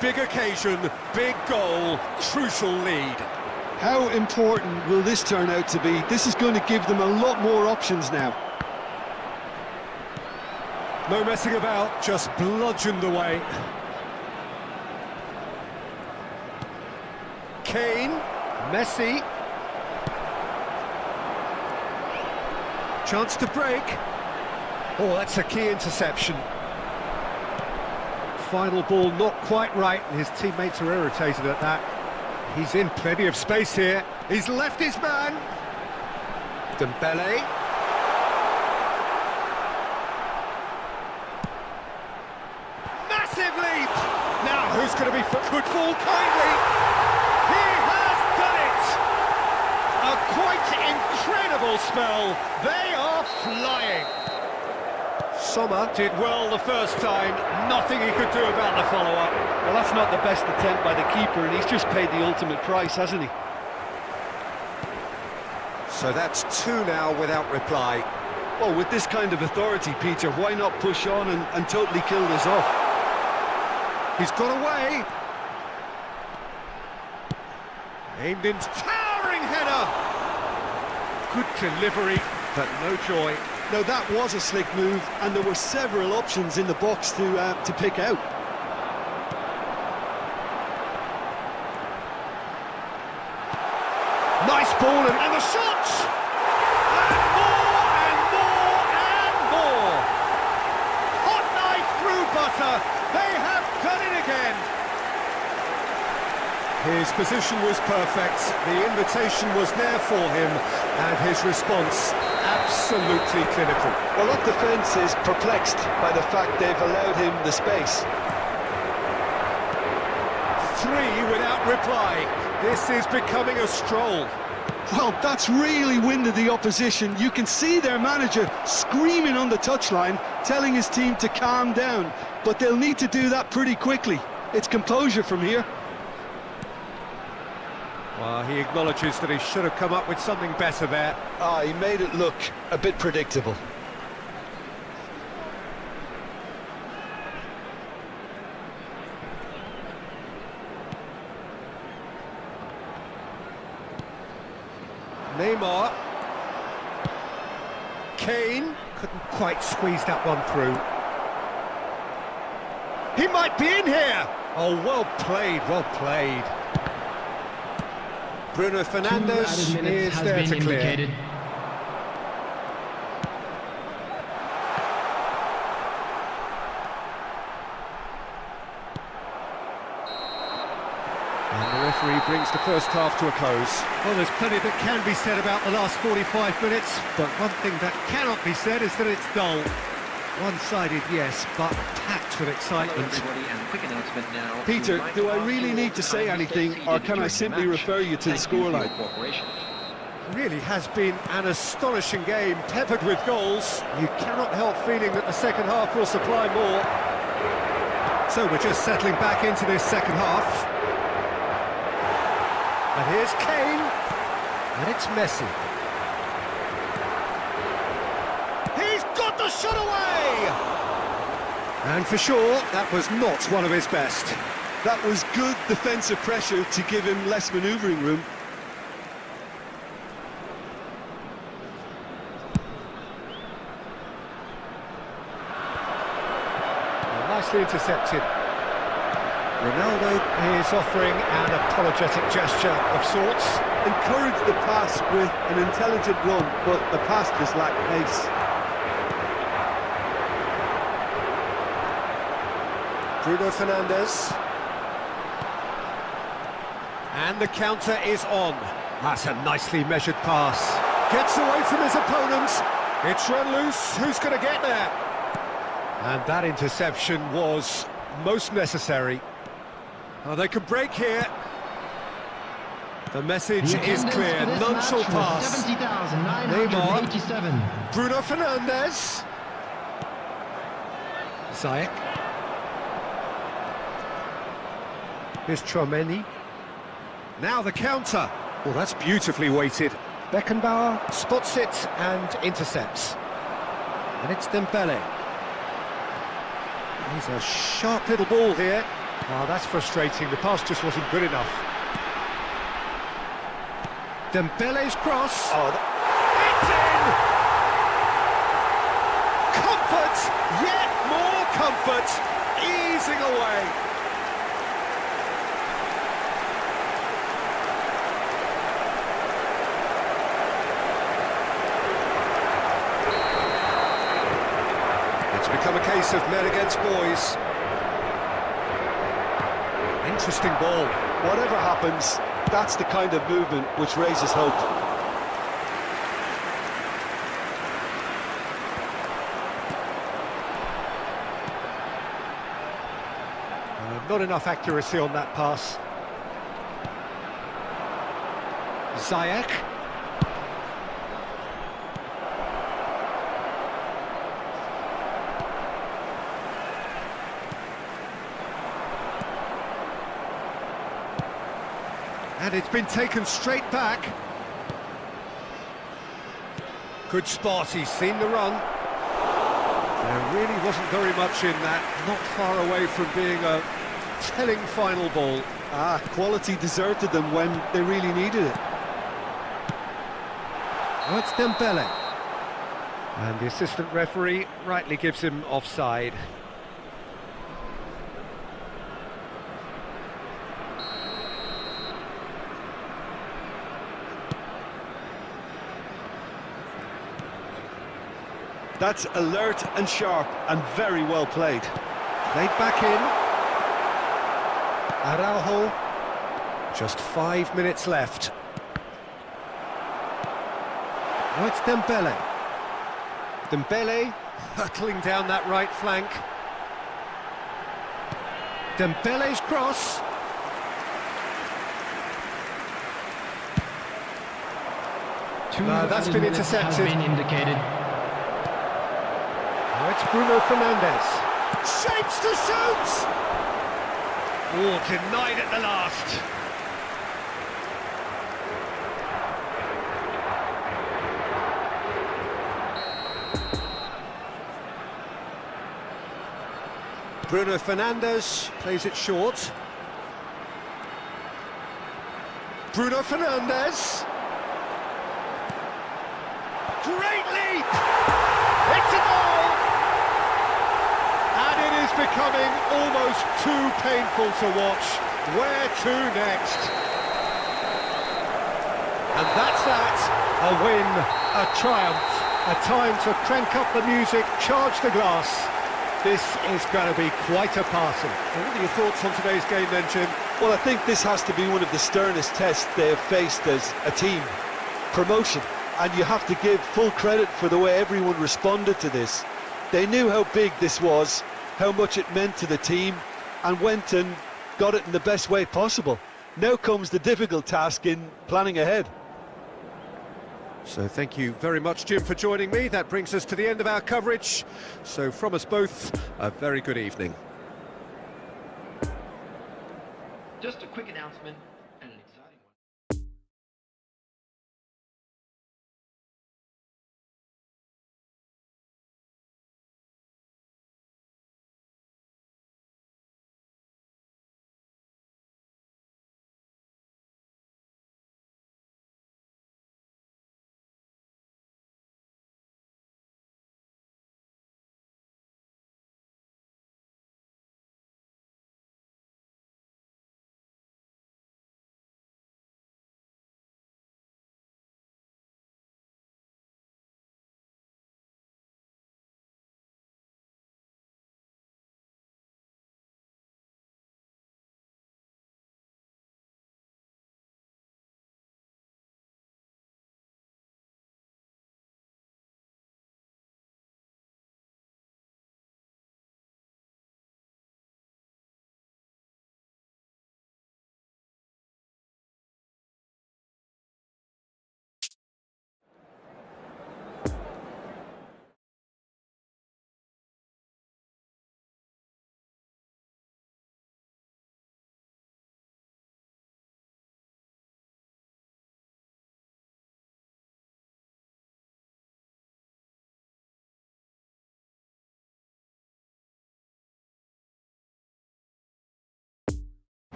Big occasion, big goal, crucial lead. How important will this turn out to be? This is going to give them a lot more options now. No messing about, just bludgeoned away. Kane, Messi. Chance to break. Oh, that's a key interception. Final ball not quite right, and his teammates are irritated at that. He's in plenty of space here. He's left his man. Dembele. Massive leap! Now, who's going to be for good ball kindly? He has done it! A quite incredible spell. They are flying. Sommer did well the first time. Nothing he could do about the follow-up. Well, that's not the best attempt by the keeper, and he's just paid the ultimate price, hasn't he? So that's two now without reply. Well, with this kind of authority, Peter, why not push on and totally kill this off? He's got away. Aimed in, towering header. Good delivery, but no joy. Now, that was a slick move, and there were several options in the box to pick out. Nice ball, and the shots! And more, and more, and more! Hot knife through butter. They have done it again. His position was perfect, the invitation was there for him, and his response absolutely clinical. Well, that defence is perplexed by the fact they've allowed him the space. Three without reply. This is becoming a stroll. Well, that's really winded the opposition. You can see their manager screaming on the touchline, telling his team to calm down, but they'll need to do that pretty quickly. It's composure from here. Well, he acknowledges that he should have come up with something better there. He made it look a bit predictable. Neymar. Kane couldn't quite squeeze that one through. He might be in here! Oh, well played, well played. Bruno Fernandes is there to clear. Indicated. And the referee brings the first half to a close. Well, there's plenty that can be said about the last 45 minutes, but one thing that cannot be said is that it's dull. One-sided, yes, but packed with excitement. Peter, do I really need to say anything, or can I simply refer you to the scoreline? Really has been an astonishing game, peppered with goals. You cannot help feeling that the second half will supply more. So we're just settling back into this second half. And here's Kane, and it's Messi. He's got the shot away! And for sure, that was not one of his best. That was good defensive pressure to give him less manoeuvring room. Nicely intercepted. Ronaldo is offering an apologetic gesture of sorts. Encouraged the pass with an intelligent run, but the pass just lacked pace. Bruno Fernandes. And the counter is on. That's a nicely measured pass. Gets away from his opponents. It's run loose. Who's going to get there? And that interception was most necessary. Oh, they could break here. The message is clear, none shall pass. Neymar, Bruno Fernandes, Ziyech. Here's Tchouaméni. Now the counter. Well, that's beautifully weighted. Beckenbauer spots it and intercepts. And it's Dembele. He's a sharp little ball here. Oh, that's frustrating. The pass just wasn't good enough. Dembele's cross. Oh, it's in! Comfort! Yet more comfort! Easing away. It's become a case of men against boys. Interesting ball. Whatever happens, that's the kind of movement which raises hope. Not enough accuracy on that pass. Ziyech. And it's been taken straight back. Good spot, he's seen the run. There really wasn't very much in that, not far away from being a telling final ball. Quality deserted them when they really needed it. Oh, it's Dembele. And the assistant referee rightly gives him offside. That's alert and sharp and very well played. Played back in. Araujo. Just 5 minutes left. Oh, it's Dembele. Dembele hurtling down that right flank. Dembele's cross. No, that's been intercepted. Has been indicated. It's Bruno Fernandes. Shapes to shoot! Oh, denied at the last. Bruno Fernandes plays it short. Bruno Fernandes. Great leap! It's a goal! And it is becoming almost too painful to watch. Where to next? And that's that. A win, a triumph, a time to crank up the music, charge the glass. This is going to be quite a party. What are your thoughts on today's game then, Jim? Well, I think this has to be one of the sternest tests they have faced as a team. Promotion. And you have to give full credit for the way everyone responded to this. They knew how big this was, how much it meant to the team, and went and got it in the best way possible. Now comes the difficult task in planning ahead. So thank you very much, Jim, for joining me. That brings us to the end of our coverage. So from us both, a very good evening. Just a quick announcement.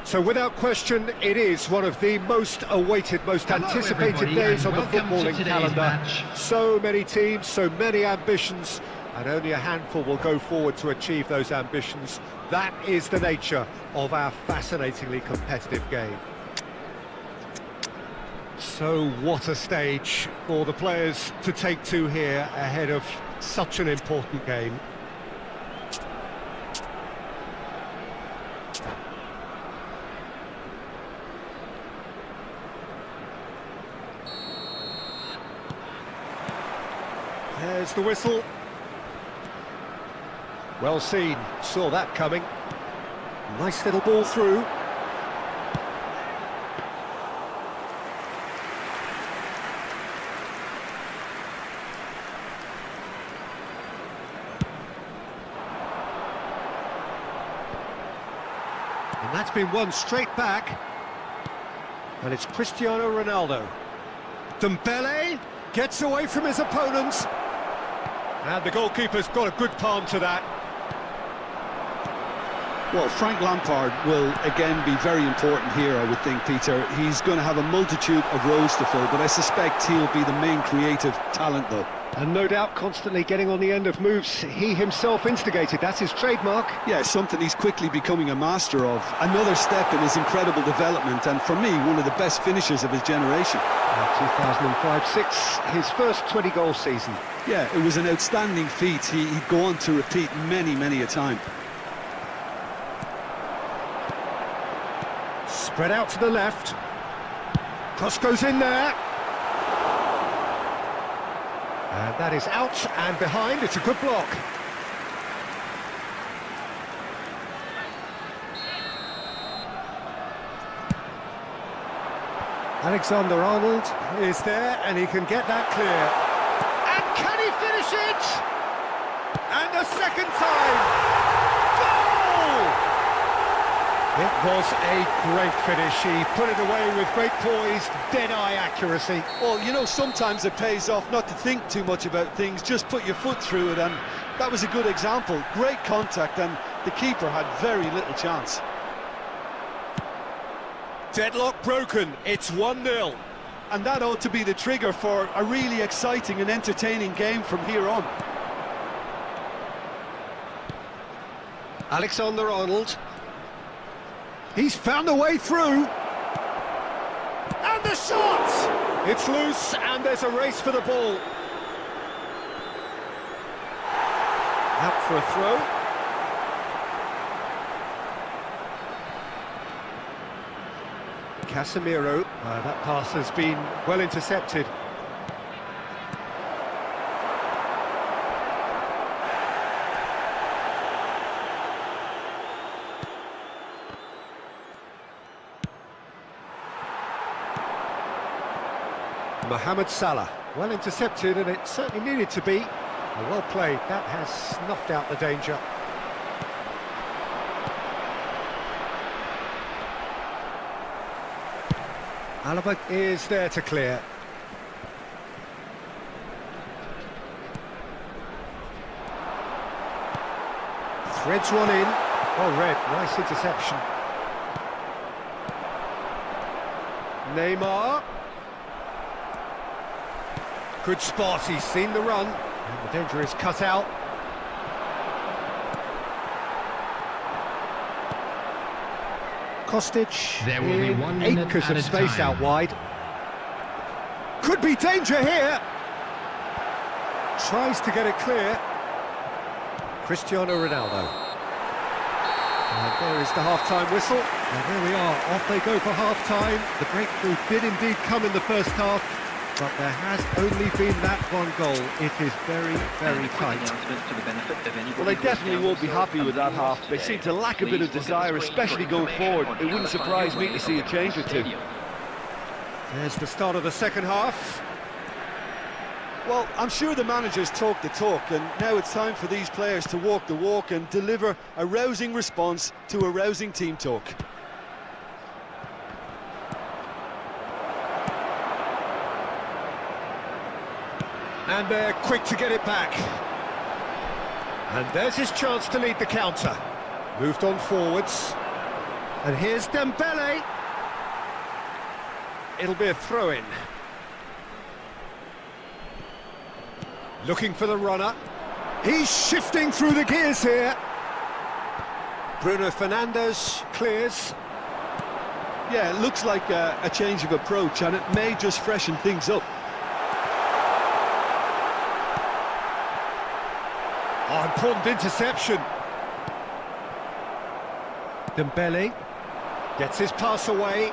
So without question, it is one of the most awaited, most anticipated days on the footballing calendar. Match. So many teams, so many ambitions, and only a handful will go forward to achieve those ambitions. That is the nature of our fascinatingly competitive game. So what a stage for the players to take to here ahead of such an important game. There's the whistle. Well seen, saw that coming. Nice little ball through. And that's been won straight back. And it's Cristiano Ronaldo. Dembele gets away from his opponents. And the goalkeeper's got a good palm to that. Well, Frank Lampard will again be very important here, I would think, Peter. He's going to have a multitude of roles to fill, but I suspect he'll be the main creative talent, though. And no doubt constantly getting on the end of moves he himself instigated. That's his trademark. Yeah, something he's quickly becoming a master of. Another step in his incredible development, and for me, one of the best finishers of his generation. 2005-06, his first 20-goal season. Yeah, it was an outstanding feat. He'd go on to repeat many a time. Spread out to the left. Cross goes in there. And that is out and behind. It's a good block. Alexander-Arnold is there, and he can get that clear. And can he finish it? And a second time. Goal! It was a great finish. He put it away with great poise, dead-eye accuracy. Well, you know, sometimes it pays off not to think too much about things, just put your foot through it, and that was a good example. Great contact, and the keeper had very little chance. Deadlock broken, it's 1-0. And that ought to be the trigger for a really exciting and entertaining game from here on. Alexander-Arnold. He's found a way through. And the shot! It's loose, and there's a race for the ball. Out for a throw. Casemiro. That pass has been well intercepted. Mohamed Salah, well intercepted, and it certainly needed to be. Well played, that has snuffed out the danger. Alaba is there to clear. Threads one in. Well read, nice interception. Neymar. Good spot, he's seen the run. And the danger is cut out. Kostic There will be 1 in minute acres at of a space time. out wide. Could be danger here. Tries to get it clear. Cristiano Ronaldo. And there is the half-time whistle. And there we are, off they go for half-time. The breakthrough did indeed come in the first half, but there has only been that one goal. It is very tight. Well, they definitely won't be happy with that half. They seem to lack a bit of desire, especially going forward. It wouldn't surprise me to see a change or two. There's the start of the second half. Well, I'm sure the managers talk the talk, and now it's time for these players to walk the walk and deliver a rousing response to a rousing team talk. And they're quick to get it back. And there's his chance to lead the counter. Moved on forwards. And here's Dembele. It'll be a throw-in. Looking for the runner. He's shifting through the gears here. Bruno Fernandes clears. Yeah, it looks like a change of approach, and it may just freshen things up. Oh, important interception. Dembele gets his pass away.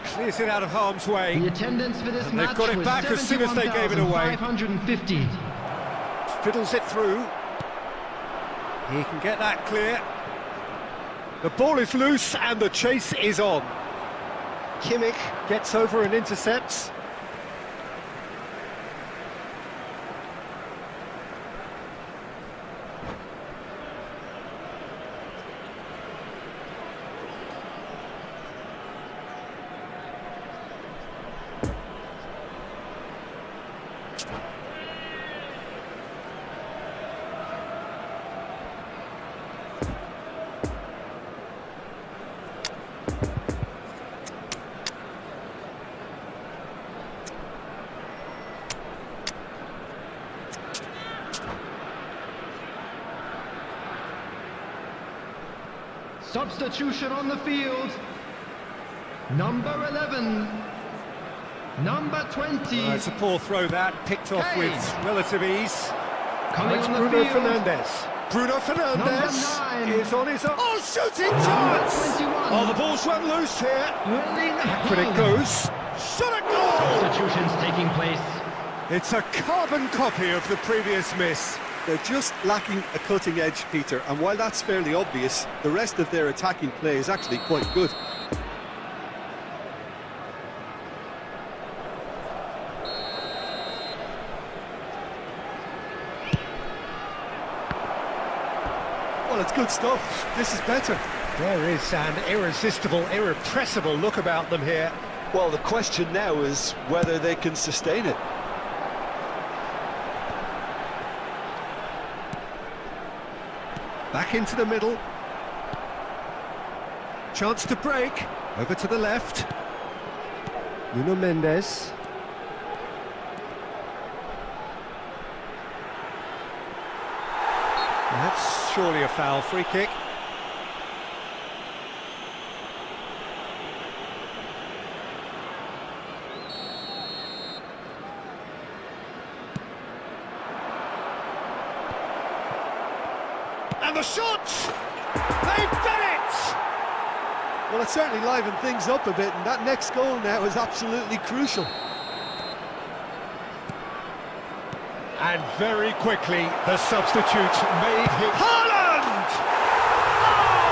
Clears it out of harm's way. The attendance for this And match they've got it was back as soon as they gave it away. 71,550. Fiddles it through. He can get that clear. The ball is loose and the chase is on. Kimmich gets over and intercepts. Substitution on the field. Number 11. Number 20. It's a poor throw that, picked off Kane. with relative ease. Coming It's on the Bruno field. Fernandes. Bruno Fernandes Number 9. is on his own. Oh, shooting Number chance! 21. Oh, the ball's run loose here. But it goes. Shot a goal! Substitutions taking place. It's a carbon copy of the previous miss. They're just lacking a cutting edge, Peter, and while that's fairly obvious, the rest of their attacking play is actually quite good. Well, it's good stuff. This is better. There is an irresistible, irrepressible look about them here. Well, the question now is whether they can sustain it. Back into the middle. Chance to break. Over to the left. Nuno Mendes. That's surely a foul. Free kick. And the shot! They've done it! Well, it certainly livened things up a bit, and that next goal now is absolutely crucial. And very quickly, the substitute made him... Haaland!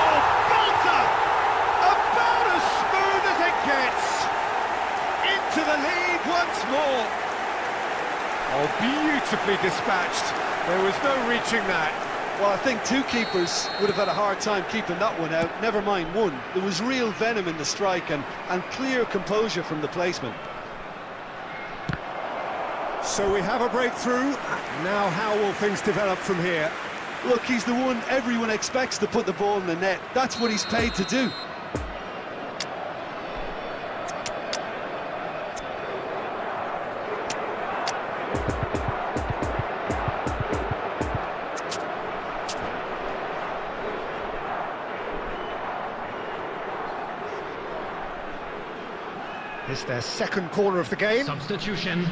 Oh, Bolter! About as smooth as it gets! Into the lead once more! Oh, beautifully dispatched. There was no reaching that. Well, I think two keepers would have had a hard time keeping that one out, never mind one. There was real venom in the strike and clear composure from the placement. So we have a breakthrough. Now how will things develop from here? Look, he's the one everyone expects to put the ball in the net. That's what he's paid to do. It's their second corner of the game. Substitution.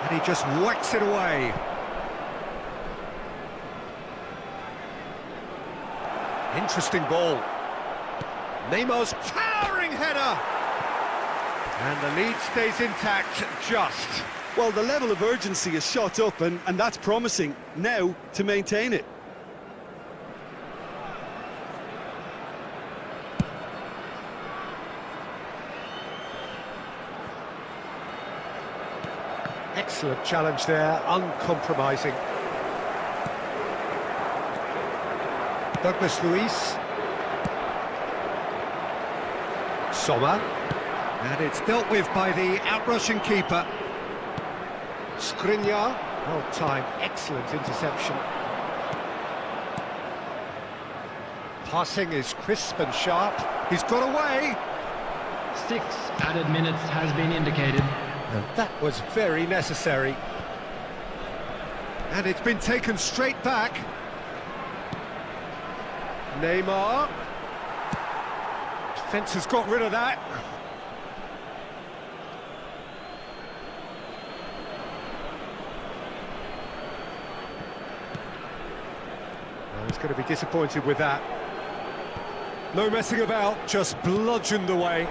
And he just whacks it away. Interesting ball. Neymar's towering header. And the lead stays intact, just. Well, the level of urgency is shot up and that's promising. Now to maintain it. Excellent challenge there, uncompromising. Douglas Luiz. Sommer. And it's dealt with by the outrushing keeper. Skriniar. Well timed, excellent interception. Passing is crisp and sharp. He's got away. 6 added minutes has been indicated. And that was very necessary. And it's been taken straight back. Neymar. Defence has got rid of that. Well, he's going to be disappointed with that. No messing about, just bludgeoned away.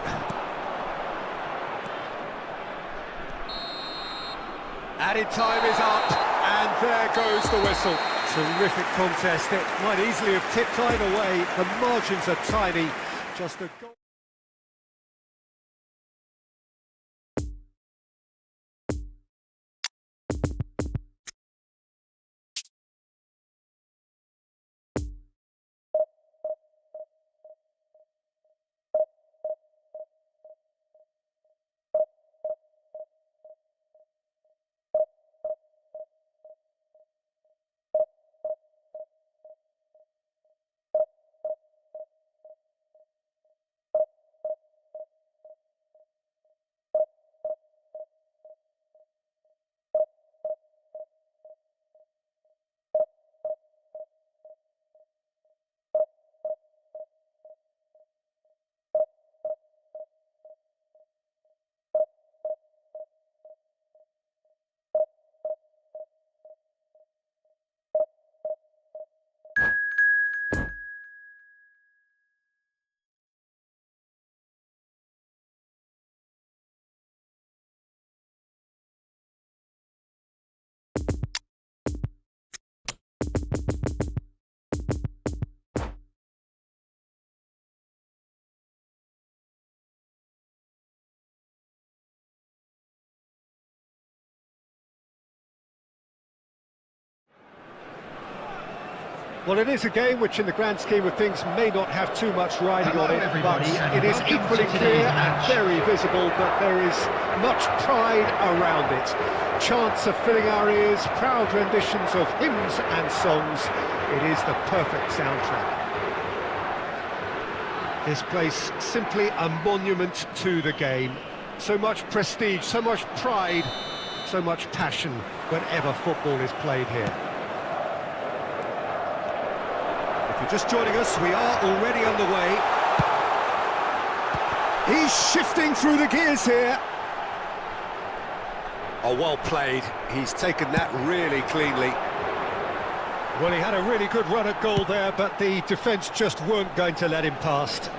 Added time is up, and there goes the whistle. Terrific contest. It might easily have tipped either way. The margins are tiny. Just a goal. Well, it is a game which, in the grand scheme of things, may not have too much riding on it, but it is equally clear and very visible that there is much pride around it. Chants are filling our ears, proud renditions of hymns and songs. It is the perfect soundtrack. This place, simply a monument to the game. So much prestige, so much pride, so much passion whenever football is played here. If you're just joining us, we are already underway. He's shifting through the gears here. Oh, well played. He's taken that really cleanly. Well, he had a really good run at goal there, but the defence just weren't going to let him past.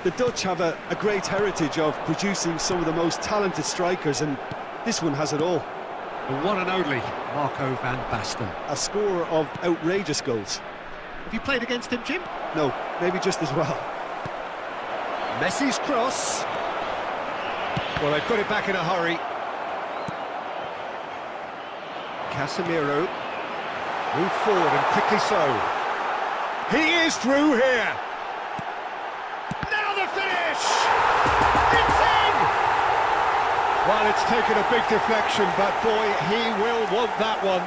The Dutch have a great heritage of producing some of the most talented strikers, and this one has it all. The one and only Marco van Basten. A scorer of outrageous goals. Have you played against him, Jim? No, maybe just as well. Messi's cross. Well, they put it back in a hurry. Casemiro. Move forward, and quickly so. He is through here. Now the finish! It's in! Well, it's taken a big deflection, but boy, he will want that one.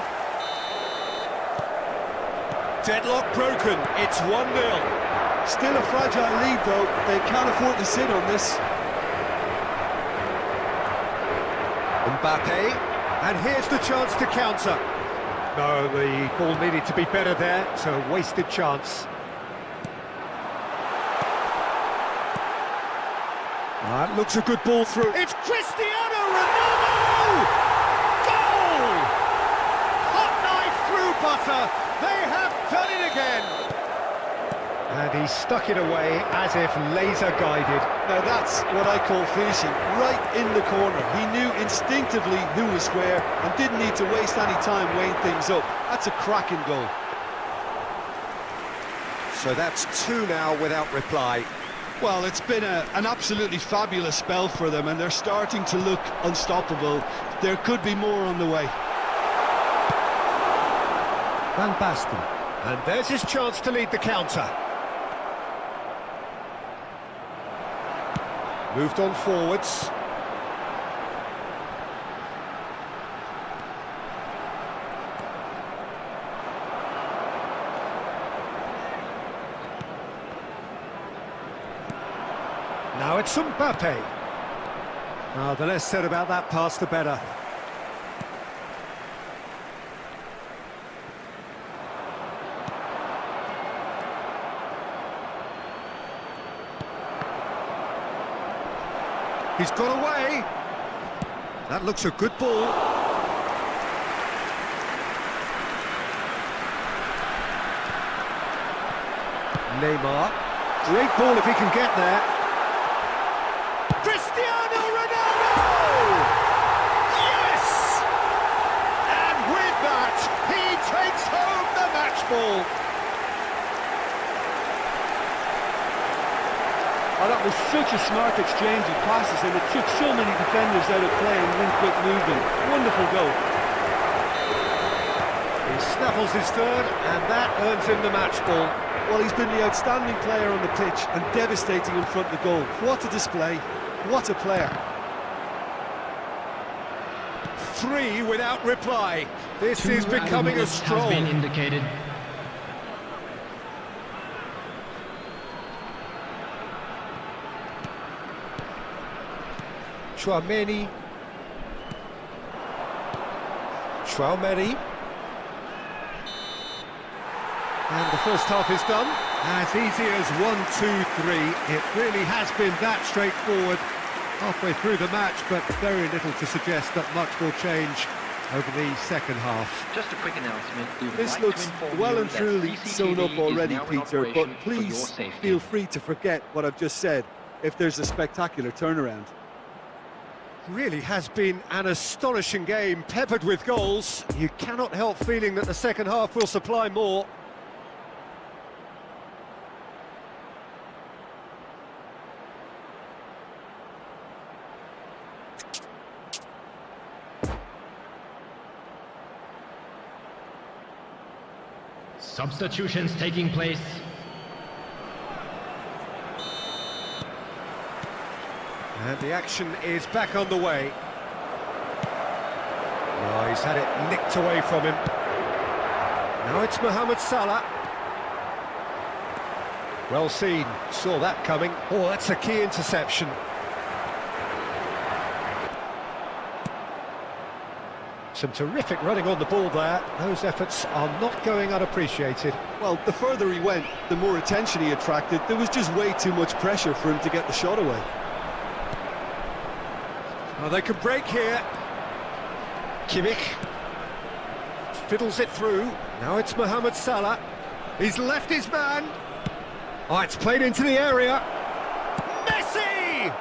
Deadlock broken. It's 1-0. Still a fragile lead, though. They can't afford to sit on this. Mbappe, and here's the chance to counter. No, the ball needed to be better there. It's a wasted chance. That looks a good ball through. It's Cristiano Ronaldo! Goal! Hot knife through butter. They have done it again. And he stuck it away as if laser-guided. Now that's what I call finishing, right in the corner. He knew instinctively who was where and didn't need to waste any time weighing things up. That's a cracking goal. So that's 2 now without reply. Well, it's been an absolutely fabulous spell for them, and they're starting to look unstoppable. There could be more on the way. Van Basten. And there's his chance to lead the counter. Moved on forwards. Now it's Mbappe. Oh, the less said about that pass, the better. He's got away. That looks a good ball. Neymar. Great ball if he can get there. Cristiano Ronaldo! Yes! And with that, he takes home the match ball. Oh, that was such a smart exchange of passes, and it took so many defenders out of play and went quick movement. Wonderful goal. He snaffles his third, and that earns him the match ball. Well, he's been the outstanding player on the pitch and devastating in front of the goal. What a display. What a player. 3 without reply. This is becoming a stroll. Has been indicated. Chouameni. And the first half is done. As easy as 1, 2, 3. It really has been that straightforward halfway through the match, but very little to suggest that much will change over the second half. Just a quick announcement. This looks well and truly sewn up already, Peter, but please feel free to forget what I've just said if there's a spectacular turnaround. Really has been an astonishing game, peppered with goals. You cannot help feeling that the second half will supply more. Substitutions taking place. And the action is back on the way. Oh, he's had it nicked away from him. Now it's Mohamed Salah. Well seen, saw that coming. Oh, that's a key interception. Some terrific running on the ball there. Those efforts are not going unappreciated. Well, the further he went, the more attention he attracted. There was just way too much pressure for him to get the shot away. Oh, they could break here. Kimmich fiddles it through. Now it's Mohamed Salah. He's left his man. Oh, it's played into the area. Messi!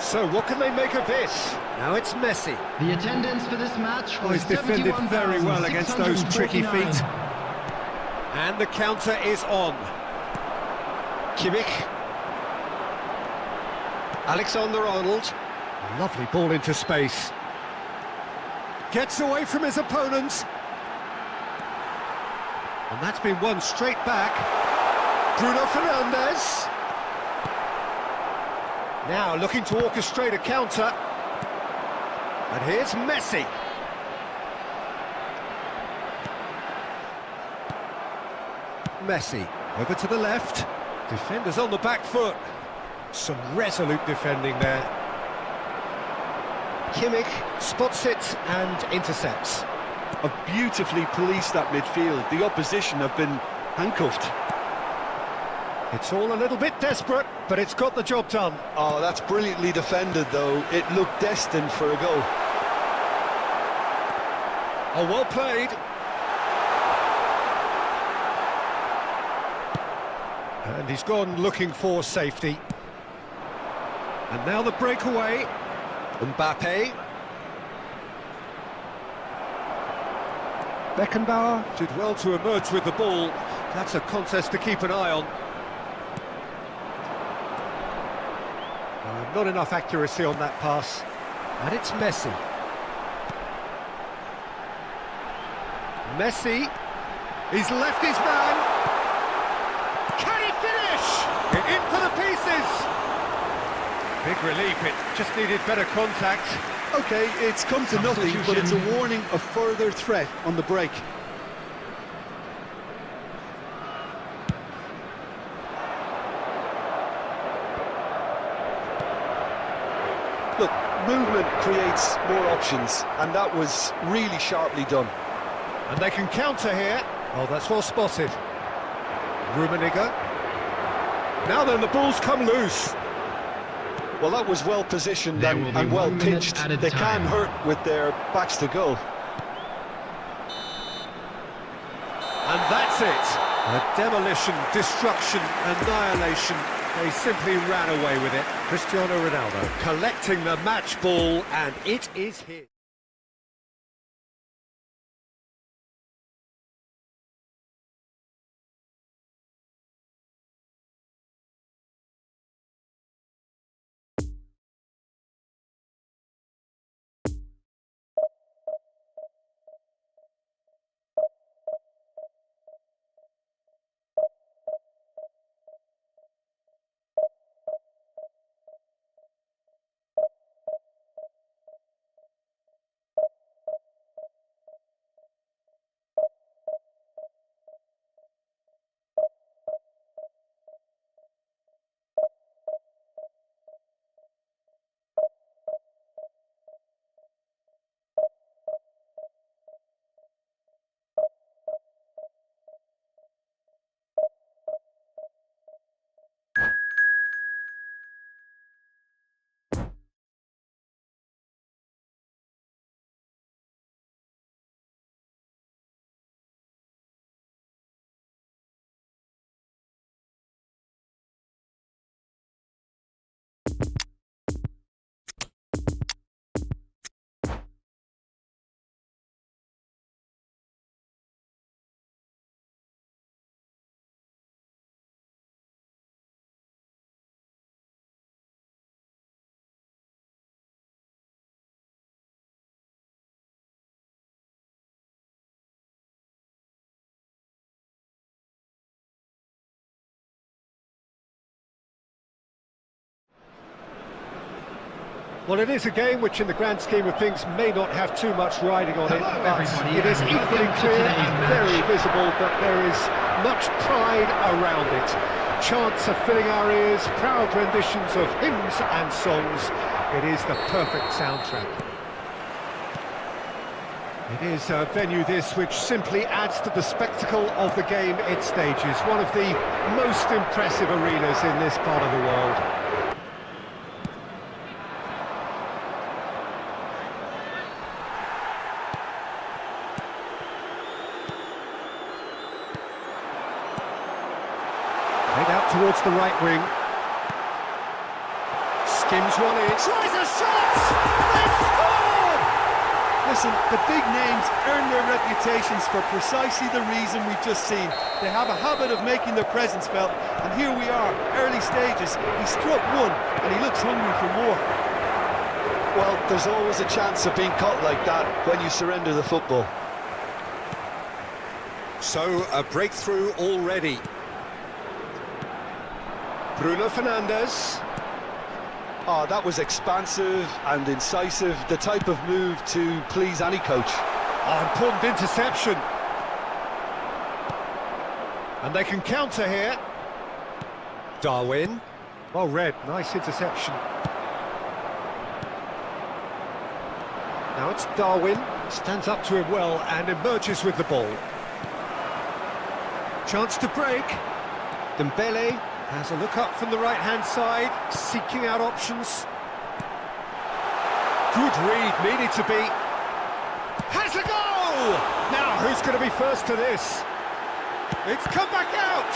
So what can they make of this? Now it's Messi. The attendance for this match was He's defended very well against those tricky feet. 71,649. And the counter is on. Kimmich. Alexander-Arnold. Lovely ball into space. Gets away from his opponents. And that's been won straight back. Bruno Fernandes. Now looking to orchestrate a counter. And here's Messi. Messi over to the left. Defenders on the back foot. Some resolute defending there. Kimmich spots it and intercepts. Have beautifully policed that midfield. The opposition have been handcuffed. It's all a little bit desperate, but it's got the job done. Oh, that's brilliantly defended, though. It looked destined for a goal. Oh, well played. And he's gone looking for safety. And now the breakaway. Mbappe. Beckenbauer did well to emerge with the ball. That's a contest to keep an eye on. Not enough accuracy on that pass. And it's Messi. Messi. He's left his man. Can he finish? In for the pieces. Big relief, it just needed better contact. OK, it's come to nothing, but it's a warning of further threat on the break. Look, movement creates more options, and that was really sharply done. And they can counter here. Oh, that's well spotted. Rummenigge. Now then, the ball's come loose. Well, that was well positioned and well pitched. They can hurt with their backs to goal. And that's it. A demolition, destruction, annihilation. They simply ran away with it. Cristiano Ronaldo collecting the match ball, and it is his. Well, it is a game which in the grand scheme of things may not have too much riding on it, but it is equally clear and very visible that there is much pride around it. Chants are filling our ears, proud renditions of hymns and songs. It is the perfect soundtrack. It is a venue this which simply adds to the spectacle of the game it stages. One of the most impressive arenas in this part of the world. Played out towards the right wing. Skims one in. Tries a shot! They've scored! Listen, the big names earn their reputations for precisely the reason we've just seen. They have a habit of making their presence felt, and here we are, early stages. He struck one, and he looks hungry for more. Well, there's always a chance of being caught like that when you surrender the football. So, a breakthrough already. Bruno Fernandes. Oh, that was expansive and incisive, the type of move to please any coach. Oh, important interception. And they can counter here. Darwin. Well read, nice interception. Now it's Darwin, stands up to him well and emerges with the ball. Chance to break. Dembele has a look up from the right-hand side, seeking out options. Good read, needed to be. Has a goal! Now, who's going to be first to this? It's come back out!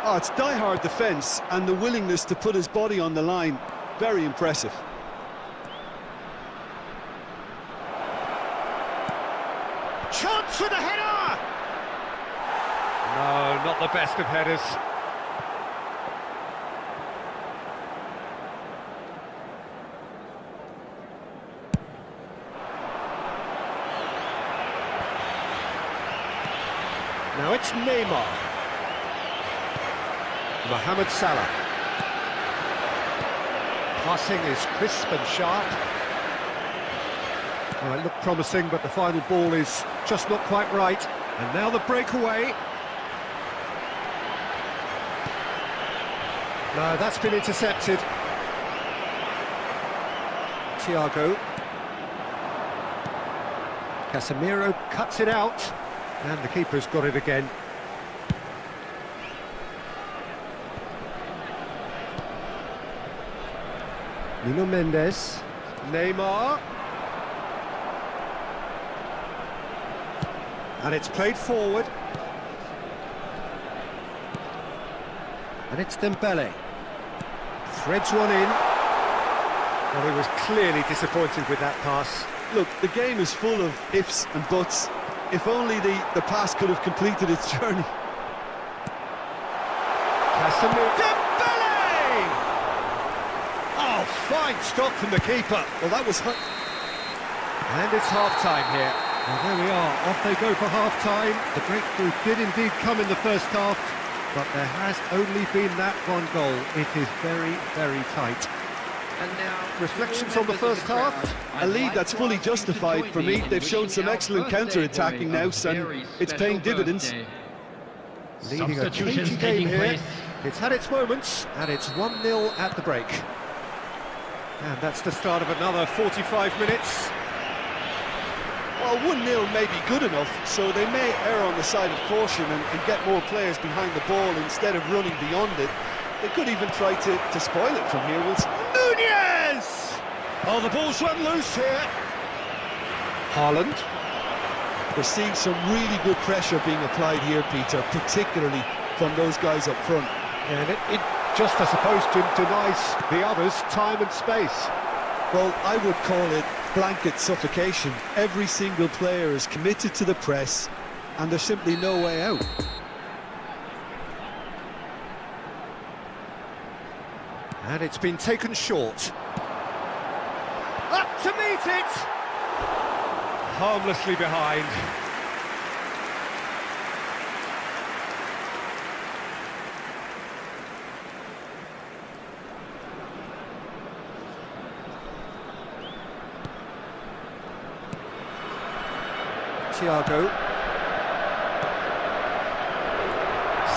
Oh, it's die-hard defence and the willingness to put his body on the line. Very impressive. Chance for the header! No, not the best of headers. Now it's Neymar. Mohamed Salah. Passing is crisp and sharp. Well, it looked promising, but the final ball is just not quite right. And now the breakaway. No, that's been intercepted. Thiago. Casemiro cuts it out. And the keeper's got it again. Nuno Mendes. Neymar. And it's played forward. And it's Dembele. Threads one in. Well, he was clearly disappointed with that pass. Look, the game is full of ifs and buts. If only the pass could have completed its journey. Casemiro. Dembele! Oh, fine stop from the keeper. Well, that was... And it's half-time here. Well, there we are. Off they go for half-time. The breakthrough did indeed come in the first half, but there has only been that one goal. It is very, very tight. And now, reflections on the first half? A lead that's fully justified for me. They've shown some excellent counter-attacking now, and it's paying dividends. Leading a cagey game here. It's had its moments, and it's 1-0 at the break. And that's the start of another 45 minutes. Well, 1-0 may be good enough, so they may err on the side of caution and get more players behind the ball instead of running beyond it. They could even try to spoil it from here. Nunez! Oh, the ball's run loose here. Haaland. We're seeing some really good pressure being applied here, Peter, particularly from those guys up front. And it just, I suppose, denies the others time and space. Well, I would call it blanket suffocation. Every single player is committed to the press, and there's simply no way out. And it's been taken short. Up to meet it! Harmlessly behind. Thiago.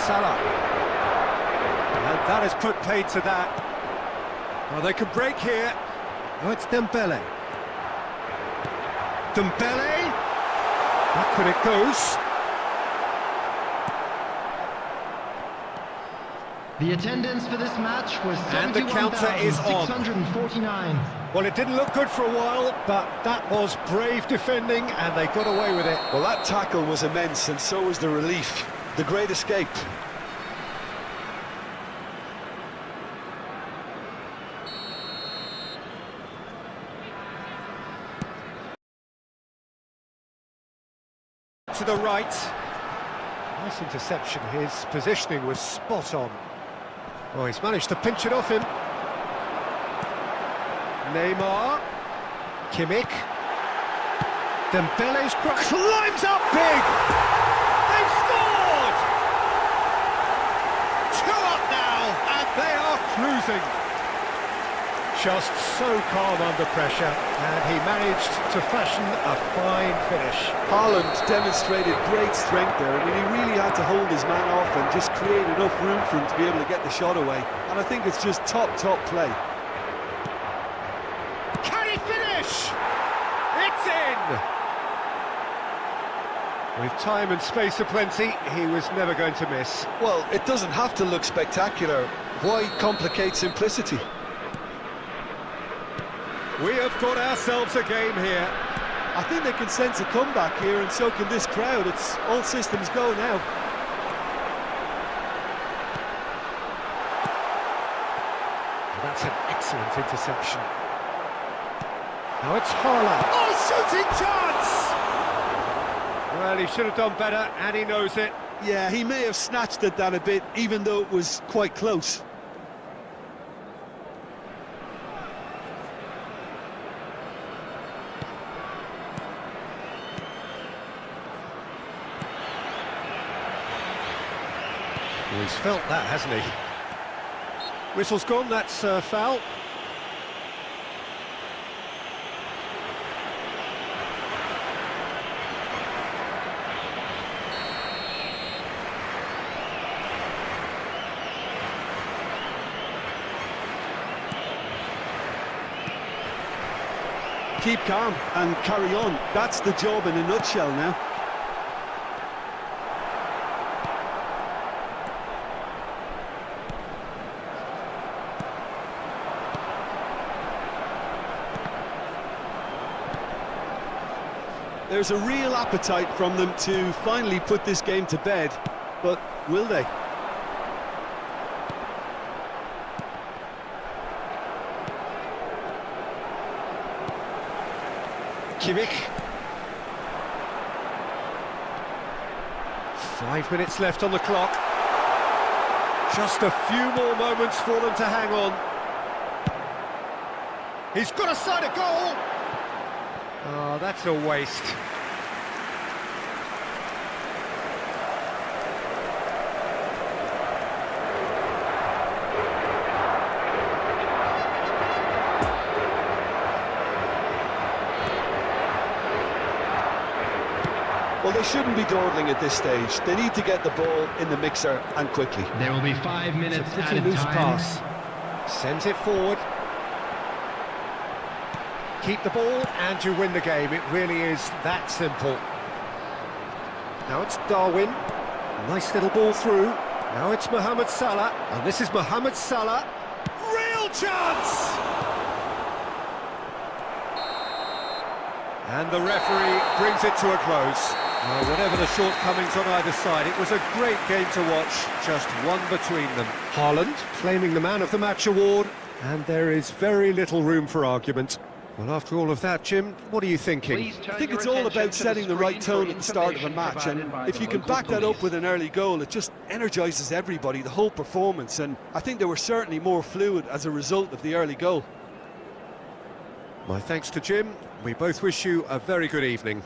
Salah. And that has put paid to that. Well, they could break here. Oh, it's Dembele. Dembele. Back when it goes. The attendance for this match was And the counter is on. 71,649. Well, it didn't look good for a while, but that was brave defending, and they got away with it. Well, that tackle was immense, and so was the relief. The great escape. To the right. Nice interception. His positioning was spot on. Oh, he's managed to pinch it off him. Neymar. Kimmich. Dembele's cross climbs up big! They've scored! 2 up now, and they are cruising. Just so calm under pressure, and he managed to fashion a fine finish. Haaland demonstrated great strength there. I mean, he really had to hold his man off and just create enough room for him to be able to get the shot away. And I think it's just top play. Can he finish? It's in! With time and space aplenty, he was never going to miss. Well, it doesn't have to look spectacular. Why complicate simplicity? We have got ourselves a game here. I think they can sense a comeback here, and so can this crowd. It's all systems go now. That's an excellent interception. Now it's Haaland. Oh, shooting chance! Well, he should have done better, and he knows it. Yeah, he may have snatched at that a bit, even though it was quite close. Well, he's felt that, hasn't he? Whistle's gone, that's foul. Keep calm and carry on. That's the job in a nutshell now. There's a real appetite from them to finally put this game to bed, but will they? Kimmich. 5 minutes left on the clock. Just a few more moments for them to hang on. He's got a side of goal! Oh, that's a waste. Well, they shouldn't be dawdling at this stage. They need to get the ball in the mixer, and quickly. There will be 5 minutes It's a pretty added loose time. pass. Sends it forward. Keep the ball and you win the game. It really is that simple. Now it's Darwin. Nice little ball through. Now it's Mohamed Salah. And this is Mohamed Salah. Real chance! And the referee brings it to a close. Well, whatever the shortcomings on either side, it was a great game to watch, just one between them. Haaland claiming the Man of the Match award, and there is very little room for argument. Well, after all of that, Jim, what are you thinking? I think it's all about setting the right tone at the start of a match, and if you can back that up with an early goal, it just energises everybody, the whole performance, and I think they were certainly more fluid as a result of the early goal. My thanks to Jim. We both wish you a very good evening.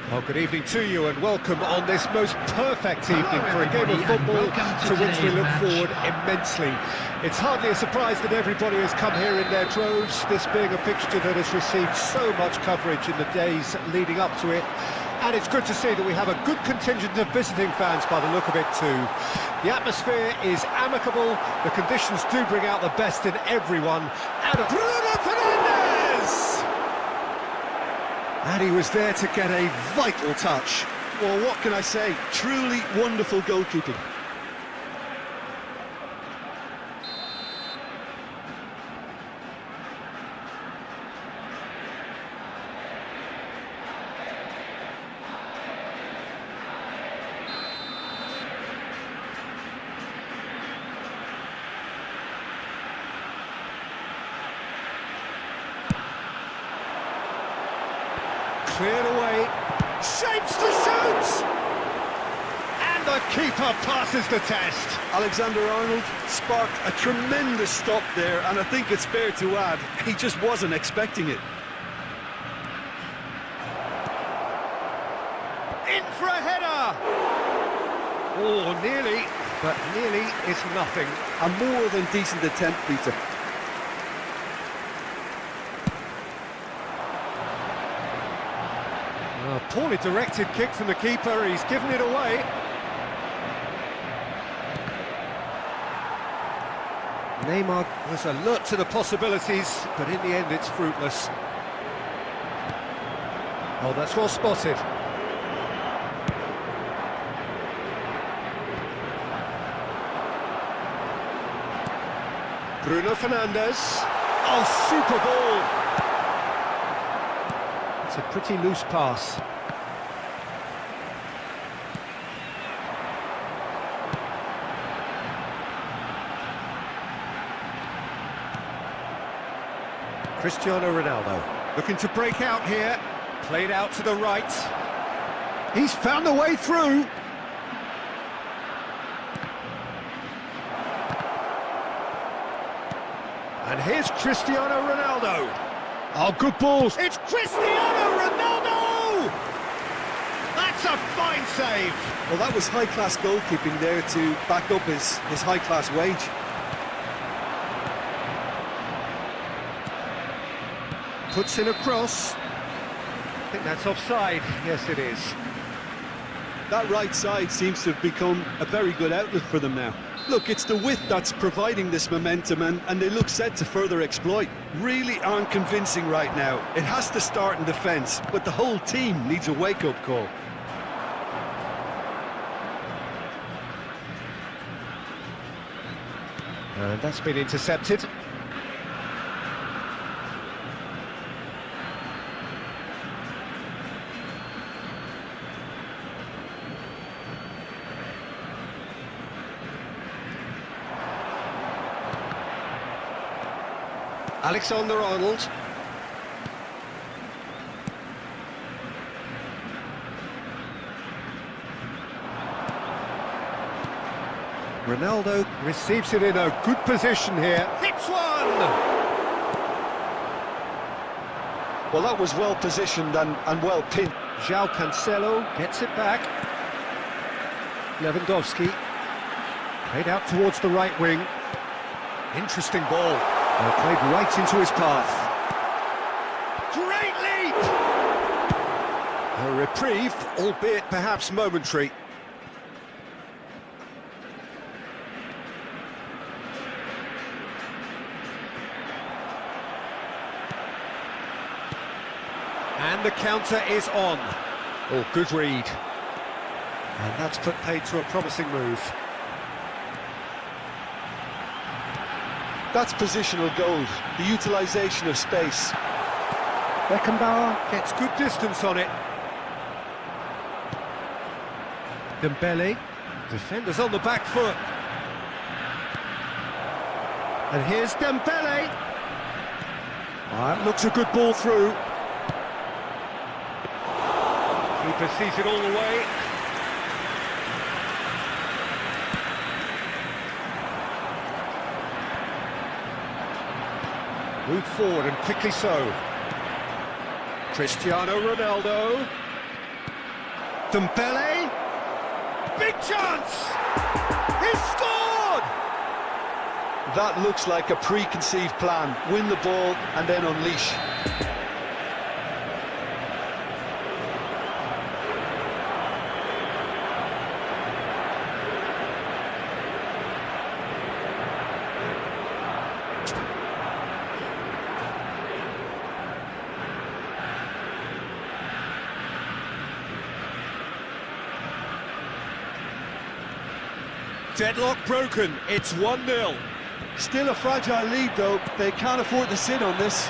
Well, good evening to you and welcome on this most perfect evening for a game of football to which we look forward immensely. It's hardly a surprise that everybody has come here in their droves, this being a fixture that has received so much coverage in the days leading up to it. And it's good to see that we have a good contingent of visiting fans by the look of it too. The atmosphere is amicable, the conditions do bring out the best in everyone. And Bruno Fernandes! And he was there to get a vital touch. Well, what can I say? Truly wonderful goalkeeping. Cleared away, shapes to shoot! And the keeper passes the test. Alexander-Arnold sparked a tremendous stop there, and I think it's fair to add, he just wasn't expecting it. In for a header! Oh, nearly, but nearly is nothing. A more than decent attempt, Peter. Poorly directed kick from the keeper, he's given it away. Neymar was alert to the possibilities, but in the end it's fruitless. Oh, that's well spotted. Bruno Fernandes. Oh, super ball! It's a pretty loose pass. Cristiano Ronaldo looking to break out here, played out to the right. He's found the way through. And here's Cristiano Ronaldo. Oh, good balls. It's Cristiano Ronaldo! That's a fine save. Well, that was high-class goalkeeping there to back up his high-class wage. Puts in a cross. I think that's offside. Yes, it is. That right side seems to have become a very good outlet for them now. Look, it's the width that's providing this momentum, and they look set to further exploit. Really aren't convincing right now. It has to start in defence, but the whole team needs a wake-up call. And that's been intercepted. Alexander-Arnold. Ronaldo receives it in a good position here. Hits one! Well, that was well positioned and well pinned. João Cancelo gets it back. Lewandowski played out towards the right wing. Interesting ball. Played right into his path. Great leap! A reprieve, albeit perhaps momentary. And the counter is on. Oh, good read. And that's put paid to a promising move. That's positional goal, the utilisation of space. Beckenbauer gets good distance on it. Dembele, defenders on the back foot. And here's Dembele. That looks a good ball through. Keeper sees it all the way. Moved forward and quickly so. Cristiano Ronaldo. Dembele. Big chance! He's scored! That looks like a preconceived plan. Win the ball and then unleash. Deadlock broken, it's 1-0. Still a fragile lead though, they can't afford to sit on this.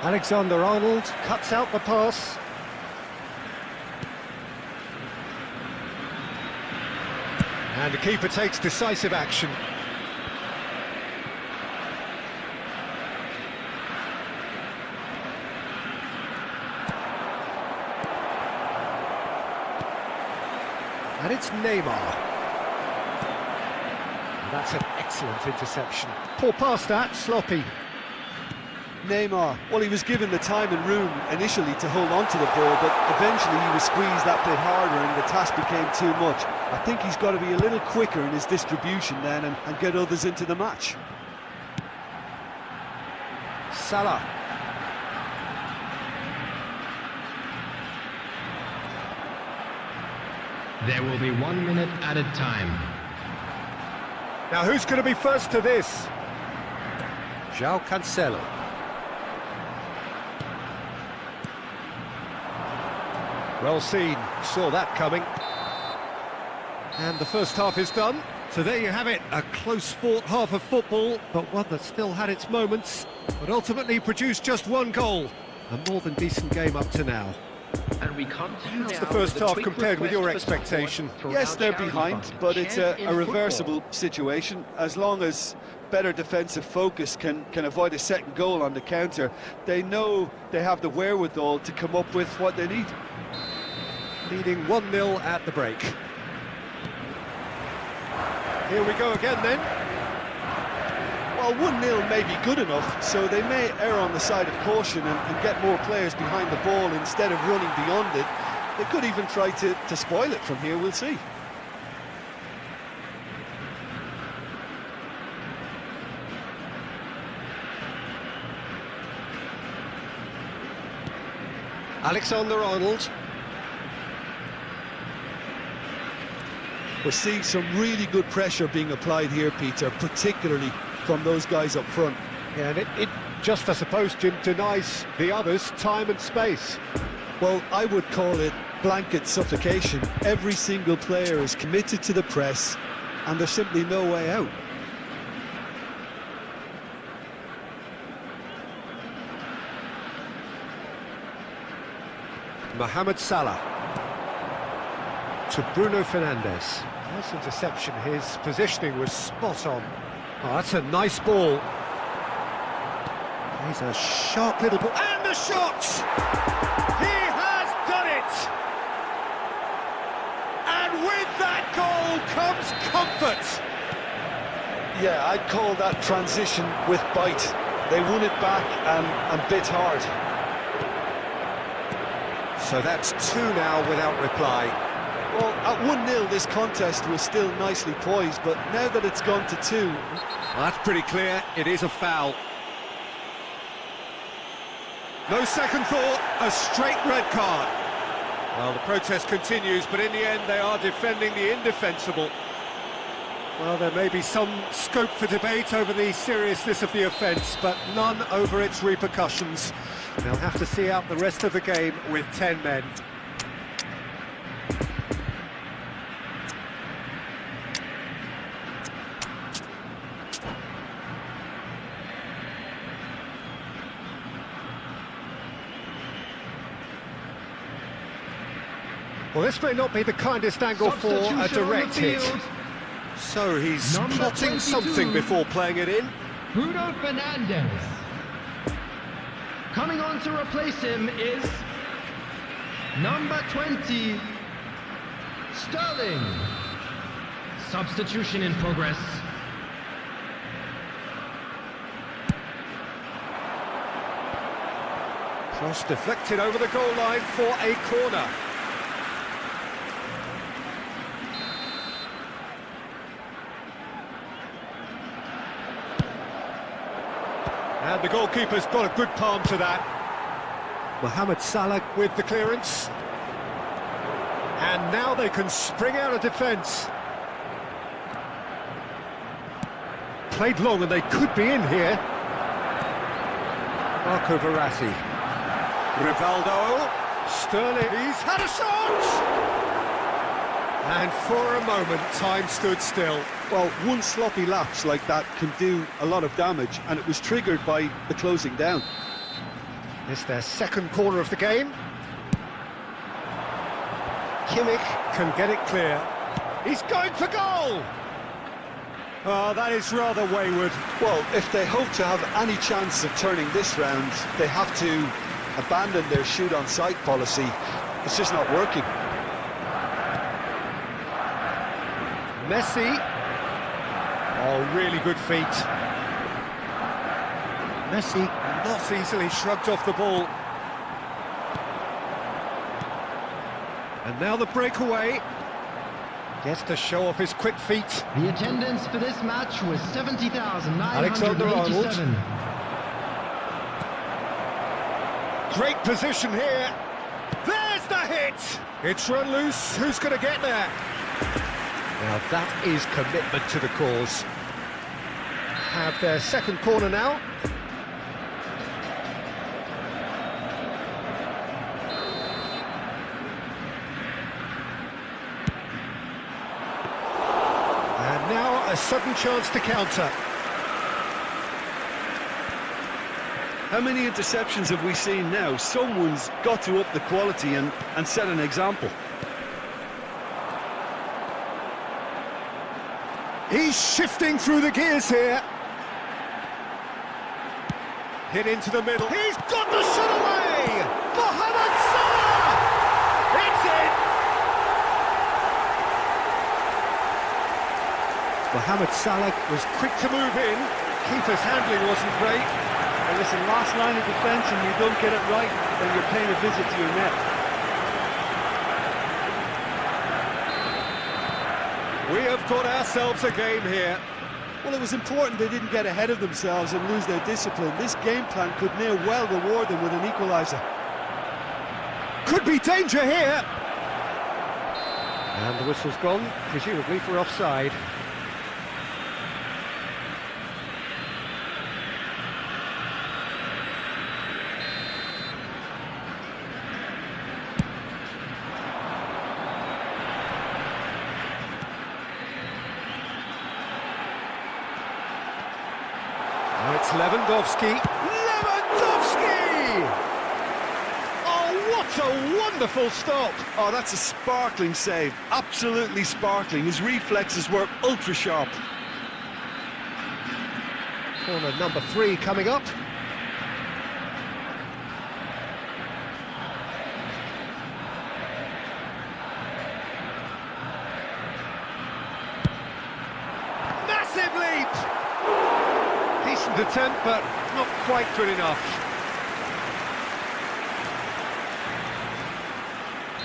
Alexander-Arnold cuts out the pass. And the keeper takes decisive action. And it's Neymar. That's an excellent interception. Poor pass that, sloppy. Neymar, well, he was given the time and room initially to hold on to the ball, but eventually he was squeezed that bit harder and the task became too much. I think he's got to be a little quicker in his distribution then and get others into the match. Salah. There will be 1 minute added time. Now who's going to be first to this? João Cancelo. Well seen, saw that coming. And the first half is done. So there you have it, a close fought half of football, but one that still had its moments, but ultimately produced just one goal. A more than decent game up to now. And we continue. How's the first half compared with your expectation? Yes, they're behind, but it's a reversible situation. As long as better defensive focus can avoid a second goal on the counter, they know they have the wherewithal to come up with what they need. Leading 1-0 at the break. Here we go again then. Well, 1-0 may be good enough, so they may err on the side of caution and get more players behind the ball instead of running beyond it. They could even try to spoil it from here, we'll see. Alexander-Arnold. We're seeing some really good pressure being applied here, Peter, particularly from those guys up front. Yeah, and it just, I suppose, Jim, denies the others time and space. Well, I would call it blanket suffocation. Every single player is committed to the press, and there's simply no way out. Mohamed Salah. To Bruno Fernandes. Nice interception, his positioning was spot on. Oh, that's a nice ball. He's a sharp little ball, and the shot! He has done it! And with that goal comes comfort! Yeah, I'd call that transition with bite. They won it back and bit hard. So that's 2 now without reply. Well, at 1-0 this contest was still nicely poised, but now that it's gone to 2... Well, that's pretty clear, it is a foul. No second thought, a straight red card. Well, the protest continues, but in the end they are defending the indefensible. Well, there may be some scope for debate over the seriousness of the offence, but none over its repercussions. They'll have to see out the rest of the game with 10 men. Well, this may not be the kindest angle for a direct hit. So he's plotting something before playing it in. Bruno Fernandes. Coming on to replace him is number 20, Sterling. Substitution in progress. Cross deflected over the goal line for a corner. And the goalkeeper's got a good palm to that. Mohamed Salah with the clearance. And now they can spring out of defence. Played long and they could be in here. Marco Verratti. Rivaldo. Sterling. He's had a shot! And for a moment, time stood still. Well, one sloppy lapse like that can do a lot of damage, and it was triggered by the closing down. It's their second corner of the game. Kimmich can get it clear. He's going for goal! Oh, that is rather wayward. Well, if they hope to have any chance of turning this round, they have to abandon their shoot-on-sight policy. It's just not working. Messi. Oh, really good feet. Messi not easily shrugged off the ball. And now the breakaway. Gets to show off his quick feet. The attendance for this match was 70,987. Great position here. There's the hit. It's run loose. Who's going to get there? Now that is commitment to the cause. Have their second corner now. And now a sudden chance to counter. How many interceptions have we seen now? Someone's got to up the quality and set an example. He's shifting through the gears here. Hit into the middle. He's got the shot away! Mohamed Salah! It's in! Mohamed Salah was quick to move in. Keeper's handling wasn't great. And listen, last line of defence, and you don't get it right, then you're paying a visit to your net. We have got ourselves a game here. Well, it was important they didn't get ahead of themselves and lose their discipline. This game plan could near well reward them with an equaliser. Could be danger here. And the whistle's gone, presumably for offside. It's Lewandowski. Lewandowski! Oh, what a wonderful stop! Oh, that's a sparkling save. Absolutely sparkling. His reflexes were ultra sharp. Corner number 3 coming up. Massive leap! Decent attempt, but not quite good enough.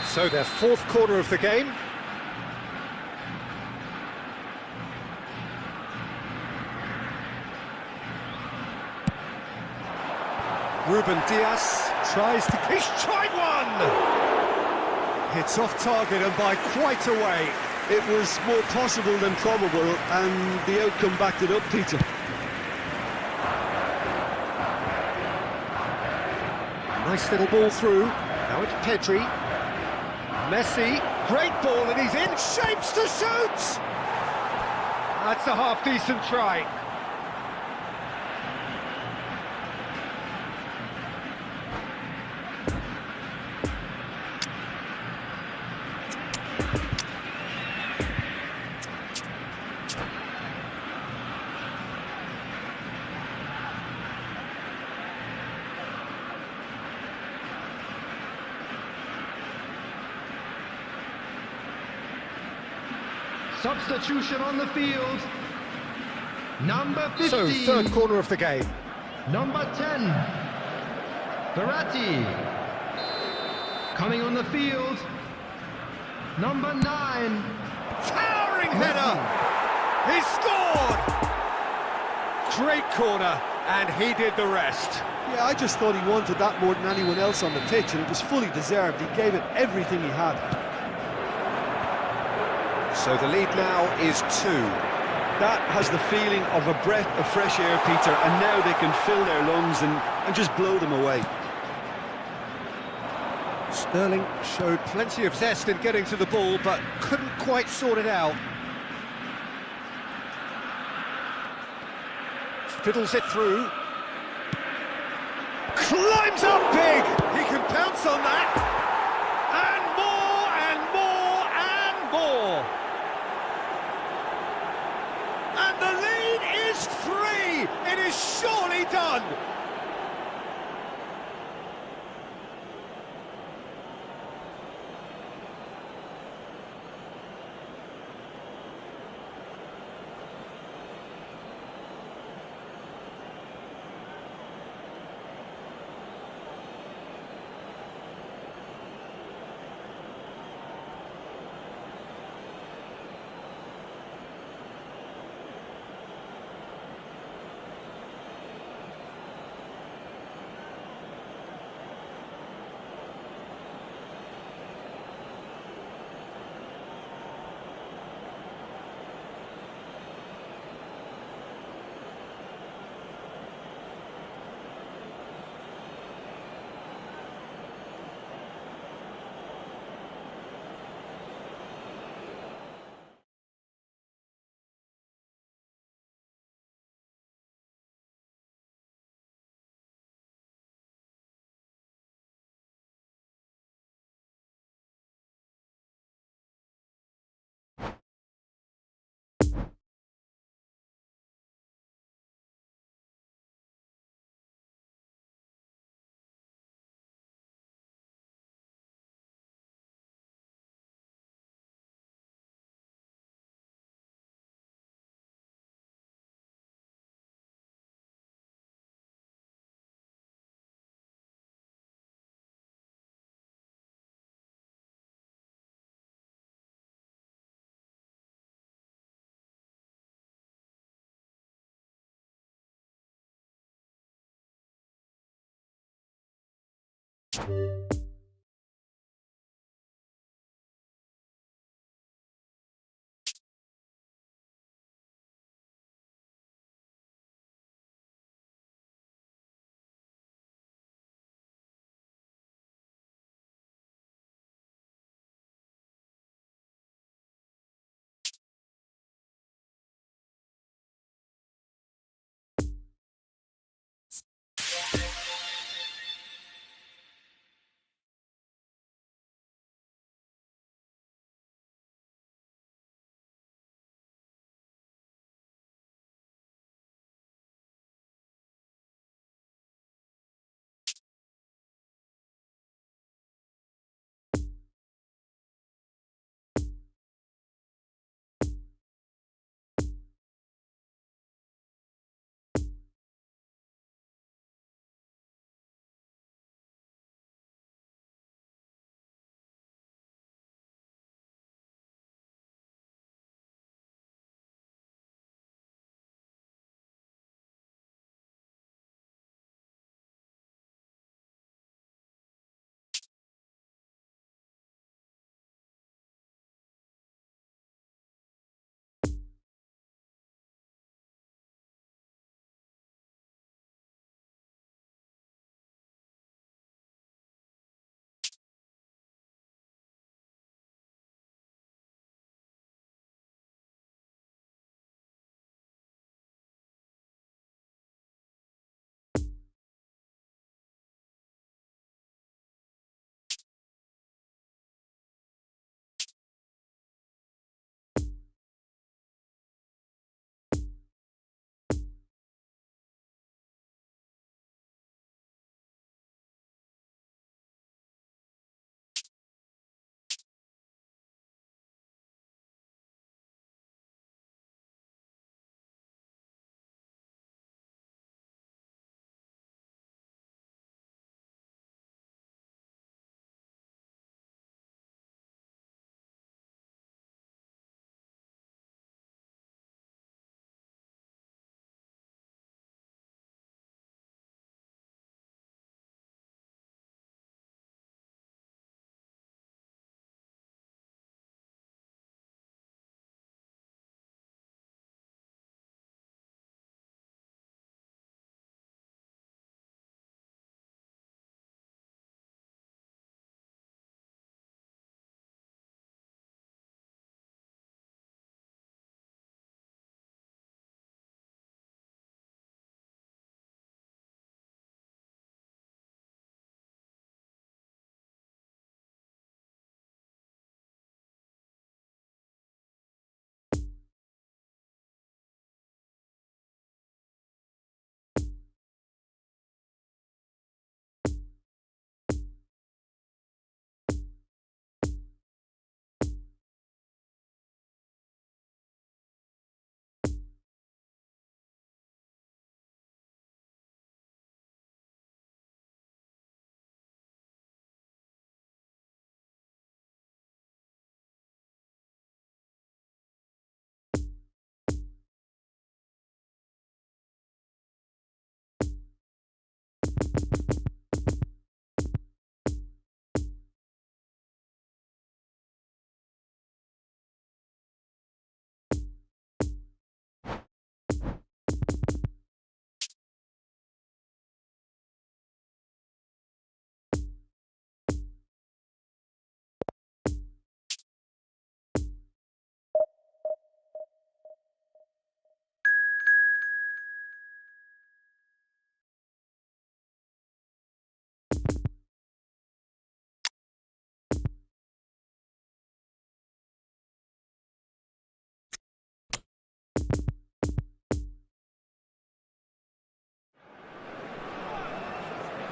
So their fourth corner of the game. Ruben Diaz tries to... He's tried one! It's off target and by quite a way. It was more possible than probable, and the outcome backed it up, Peter. Nice little ball through. Now it's Pedri. Messi. Great ball and he's in. Shapes to shoot! That's a half-decent try. Substitution on the field. Number 15. So, third corner of the game. Number 10. Verratti. Coming on the field. Number 9. Towering header! He scored! Great corner. and he did the rest. Yeah, I just thought he wanted that more than anyone else on the pitch, and it was fully deserved. He gave it everything he had. So the lead now is 2. That has the feeling of a breath of fresh air, Peter, and now they can fill their lungs and just blow them away. Sterling showed plenty of zest in getting to the ball, but couldn't quite sort it out. Fiddles it through. Climbs up big! He can pounce on that! And more, and more, and more! And the lead is 3! It is surely done!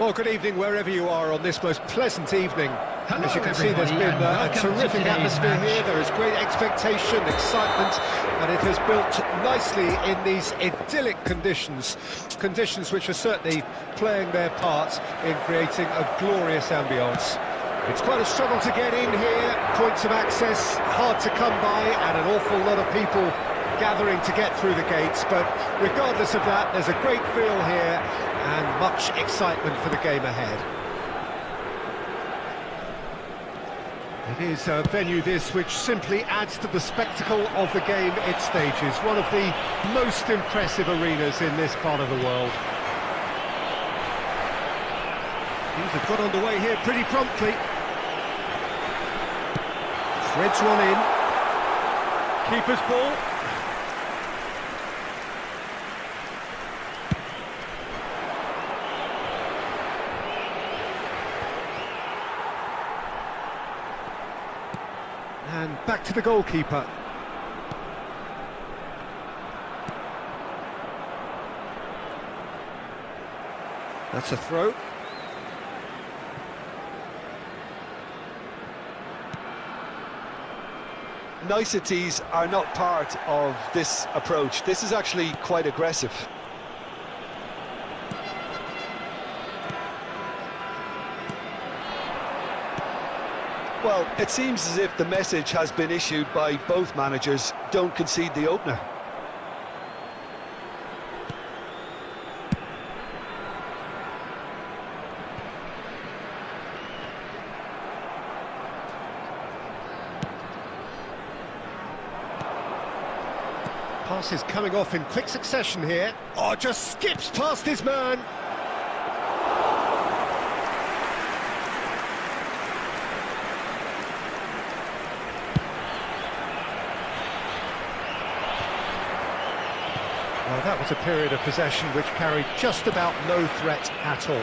Well, good evening wherever you are on this most pleasant evening. Hello, As you can see, there's everybody, been and a welcome to terrific today's atmosphere match. here. There is great expectation, excitement, and it has built nicely in these idyllic conditions. Conditions which are certainly playing their part in creating a glorious ambience. It's quite a struggle to get in here, points of access hard to come by, and an awful lot of people gathering to get through the gates, but regardless of that, there's a great feel here and much excitement for the game ahead. It is a venue this which simply adds to the spectacle of the game it stages, one of the most impressive arenas in this part of the world. Things have got underway here pretty promptly. Threads one in. Keeper's ball. And back to the goalkeeper. That's a throw. Niceties are not part of this approach. This is actually quite aggressive. Well, it seems as if the message has been issued by both managers: don't concede the opener. Pass is coming off in quick succession here. Oh, just skips past his man. Well, that was a period of possession which carried just about no threat at all.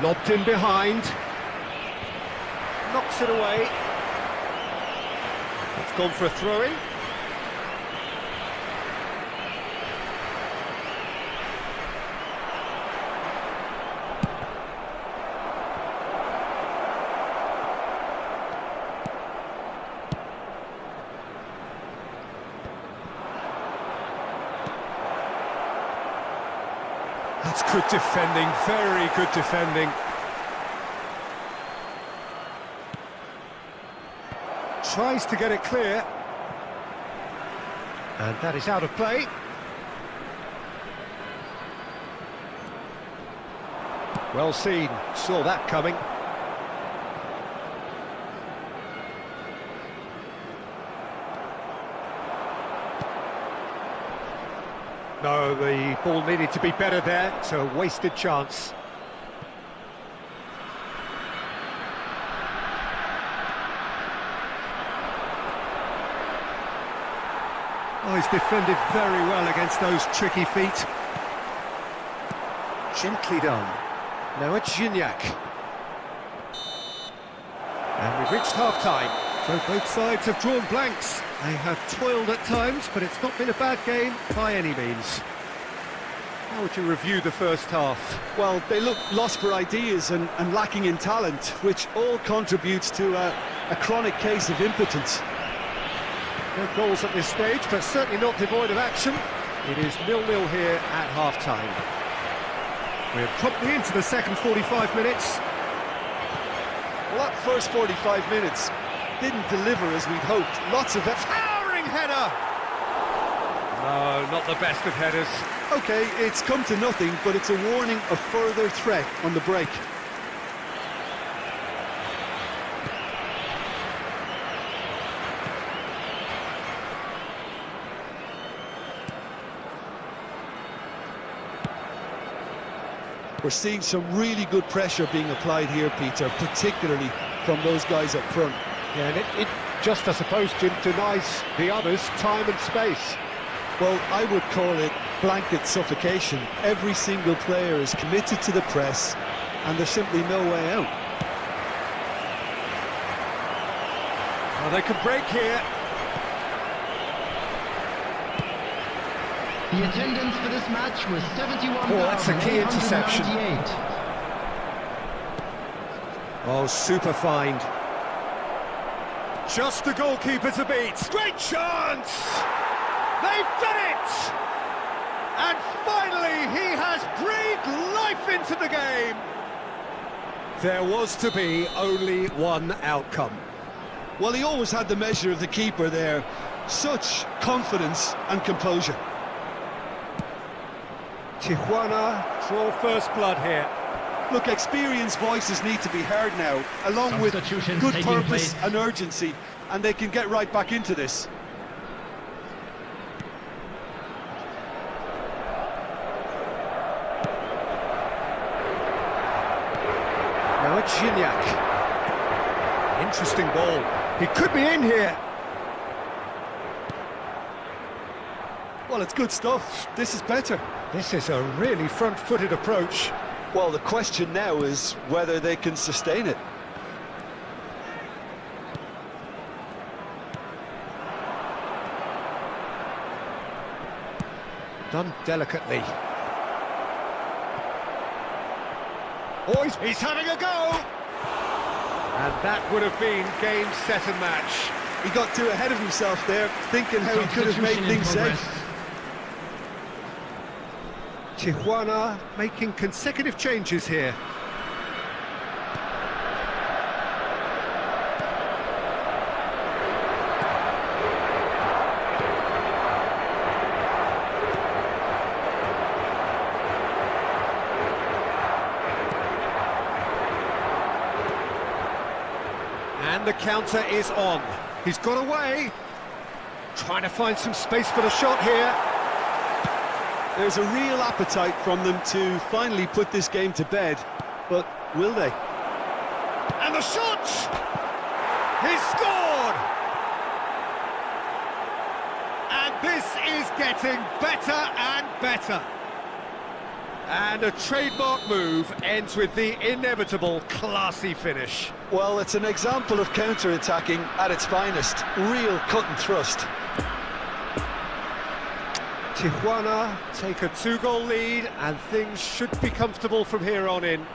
Lobbed in behind. Knocks it away. It's gone for a throw-in. That's good defending, very good defending. Tries to get it clear. And that is out of play. Well seen, saw that coming. No, the ball needed to be better there. It's a wasted chance. Oh, he's defended very well against those tricky feet. Gently done. Now it's Gignac. And we've reached half-time. So both sides have drawn blanks. They have toiled at times, but it's not been a bad game by any means. How would you review the first half? Well, they look lost for ideas and lacking in talent, which all contributes to a chronic case of impotence. No goals at this stage, but certainly not devoid of action. It is 0-0 here at half-time. We're promptly into the second 45 minutes. Well, that first 45 minutes didn't deliver as we'd hoped. Lots of Towering header! No, not the best of headers. OK, it's come to nothing, but it's a warning of further threat on the break. We're seeing some really good pressure being applied here, Peter, particularly from those guys up front. Yeah, and it just, I suppose, denies the others time and space. Well, I would call it blanket suffocation. Every single player is committed to the press, and there's simply no way out. Well, they could break here. The attendance for this match was 71,898. Oh, that's a key interception. Oh, super find. Just the goalkeeper to beat. Great chance! They've done it! And finally, he has breathed life into the game. There was to be only one outcome. Well, he always had the measure of the keeper there. Such confidence and composure. Tijuana draw first blood here. Look, experienced voices need to be heard now, along with Substitutions good taking purpose place. and urgency, and they can get right back into this. Now it's Gignac. Interesting ball. He could be in here. Well, it's good stuff. This is better. This is a really front-footed approach. Well, the question now is whether they can sustain it. Done delicately. Oh, he's having a go! And that would have been game, set and match. He got too ahead of himself there, thinking how he could have made Substitution in things progress. safe. Tijuana making consecutive changes here. And the counter is on. He's got away. Trying to find some space for the shot here. There's a real appetite from them to finally put this game to bed, but will they? And the shot! He's scored! And this is getting better and better. And a trademark move ends with the inevitable classy finish. Well, it's an example of counter-attacking at its finest. Real cut and thrust. Tijuana take a 2-goal lead and things should be comfortable from here on in.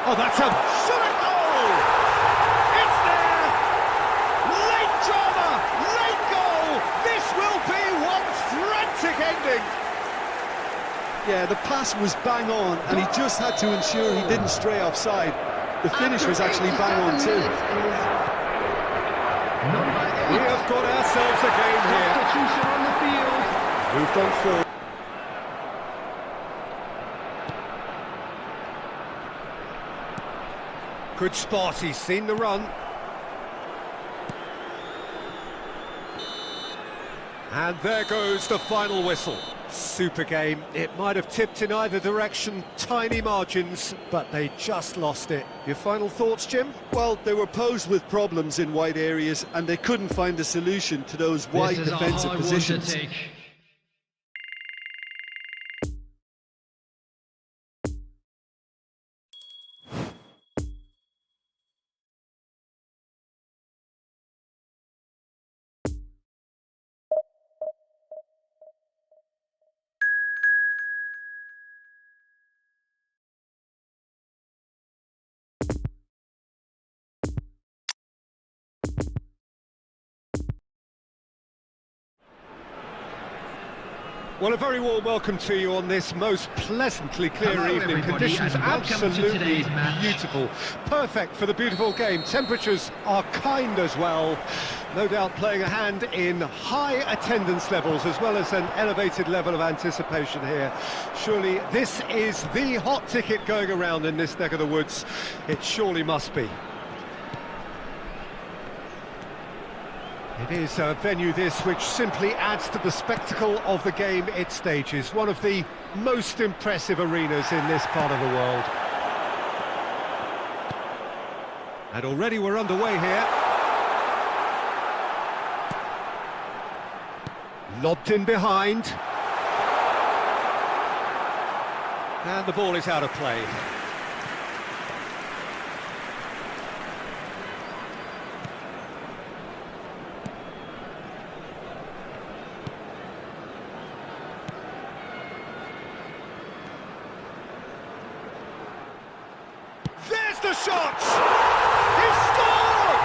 Oh, that's a shot goal! It's there! Late drama, late goal! This will be one frantic ending! Yeah, the pass was bang on, and he just had to ensure he didn't stray offside. The finish was actually bang on too. We have got ourselves a game here. Substitution on the field. Moved on forward. Good spot, he's seen the run. And there goes the final whistle. Super game. It might have tipped in either direction, tiny margins, but they just lost it. Your final thoughts, Jim? Well, they were posed with problems in wide areas, and they couldn't find a solution to those wide This is a defensive hard one to positions. take. Well, a very warm welcome to you on this most pleasantly clear Hello, evening. everybody, Conditions and welcome to absolutely today's match. beautiful. Perfect for the beautiful game. Temperatures are kind as well. No doubt playing a hand in high attendance levels as well as an elevated level of anticipation here. Surely this is the hot ticket going around in this neck of the woods. It surely must be. It is a venue this which simply adds to the spectacle of the game it stages. One of the most impressive arenas in this part of the world. And already we're underway here. Lobbed in behind. And the ball is out of play. There's the shot! He scored!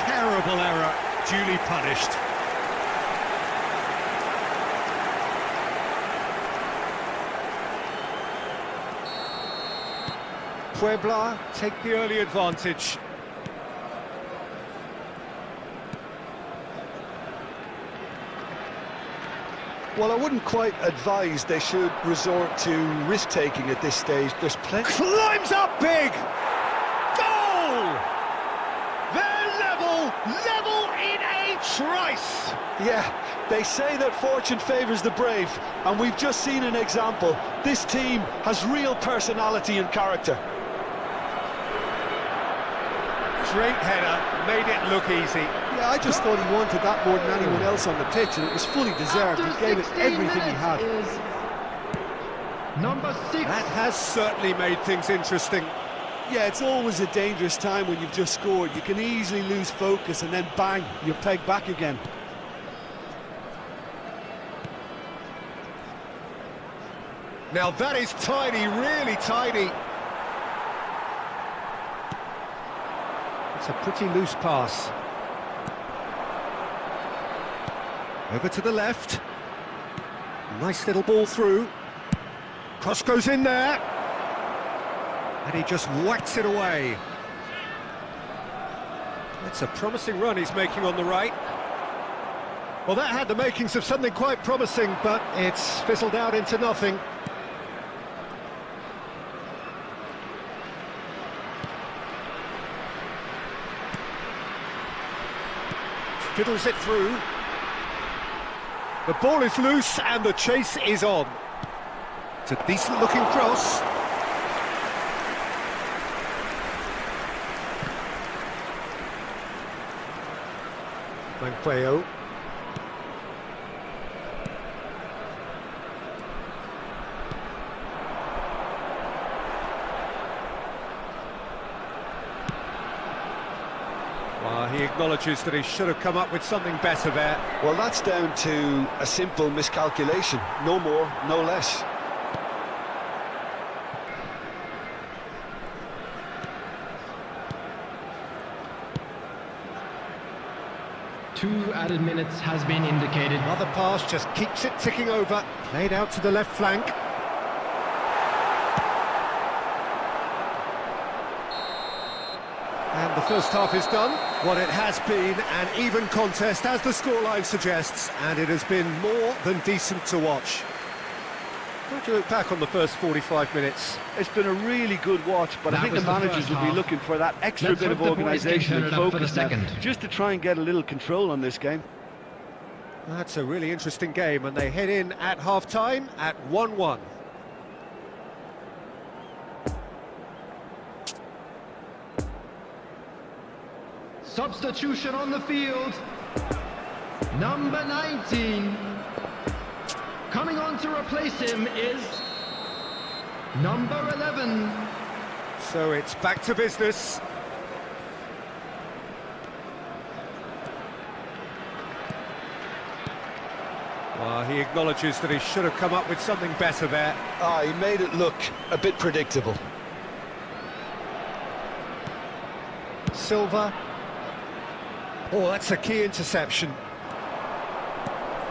Terrible error, duly punished. Puebla take the early advantage. Well, I wouldn't quite advise they should resort to risk-taking at this stage. There's plenty... Climbs up big! Goal! They're level in a trice! Yeah, they say that fortune favours the brave, and we've just seen an example. This team has real personality and character. Great header, made it look easy. Yeah, I just thought he wanted that more than anyone else on the pitch, and it was fully deserved. He gave it everything he had. Number 6. That has certainly made things interesting. Yeah, it's always a dangerous time when you've just scored. You can easily lose focus, and then bang, you're pegged back again. Now that is tidy, really tidy. It's a pretty loose pass. Over to the left. Nice little ball through. Cross goes in there. And he just whacks it away. It's a promising run he's making on the right. Well, that had the makings of something quite promising, but it's fizzled out into nothing. Fiddles it through. The ball is loose and the chase is on. It's a decent looking cross. Manqueo. He acknowledges that he should have come up with something better there. Well, that's down to a simple miscalculation. No more, no less. Two added minutes has been indicated. Another pass just keeps it ticking over. Played out to the left flank. And the first half is done. What it has been an even contest, as the scoreline suggests, and it has been more than decent to watch. How do you look back on the first 45 minutes? It's been a really good watch, but I That think the was the managers first will be half. looking for that extra Let's bit hope of the boys can organisation turn and it up for the focus now, second. just to try and get a little control on this game. That's a really interesting game, and they head in at half-time at 1-1. Substitution on the field. Number 19. Coming on to replace him is number 11. So it's back to business. Well, he acknowledges that he should have come up with something better there. He made it look a bit predictable. Silva. Oh, that's a key interception.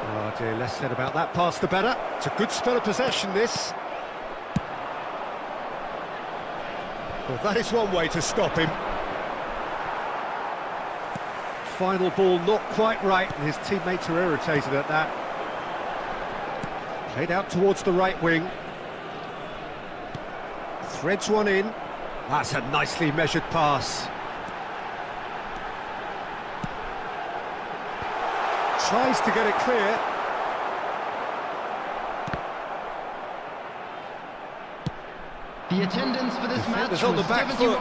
Oh dear, less said about that pass the better. It's a good spell of possession, this. Well, that is one way to stop him. Final ball not quite right, and his teammates are irritated at that. Played out towards the right wing. Threads one in. That's a nicely measured pass. Tries to get it clear. The attendance for this match Defenders on the was back foot.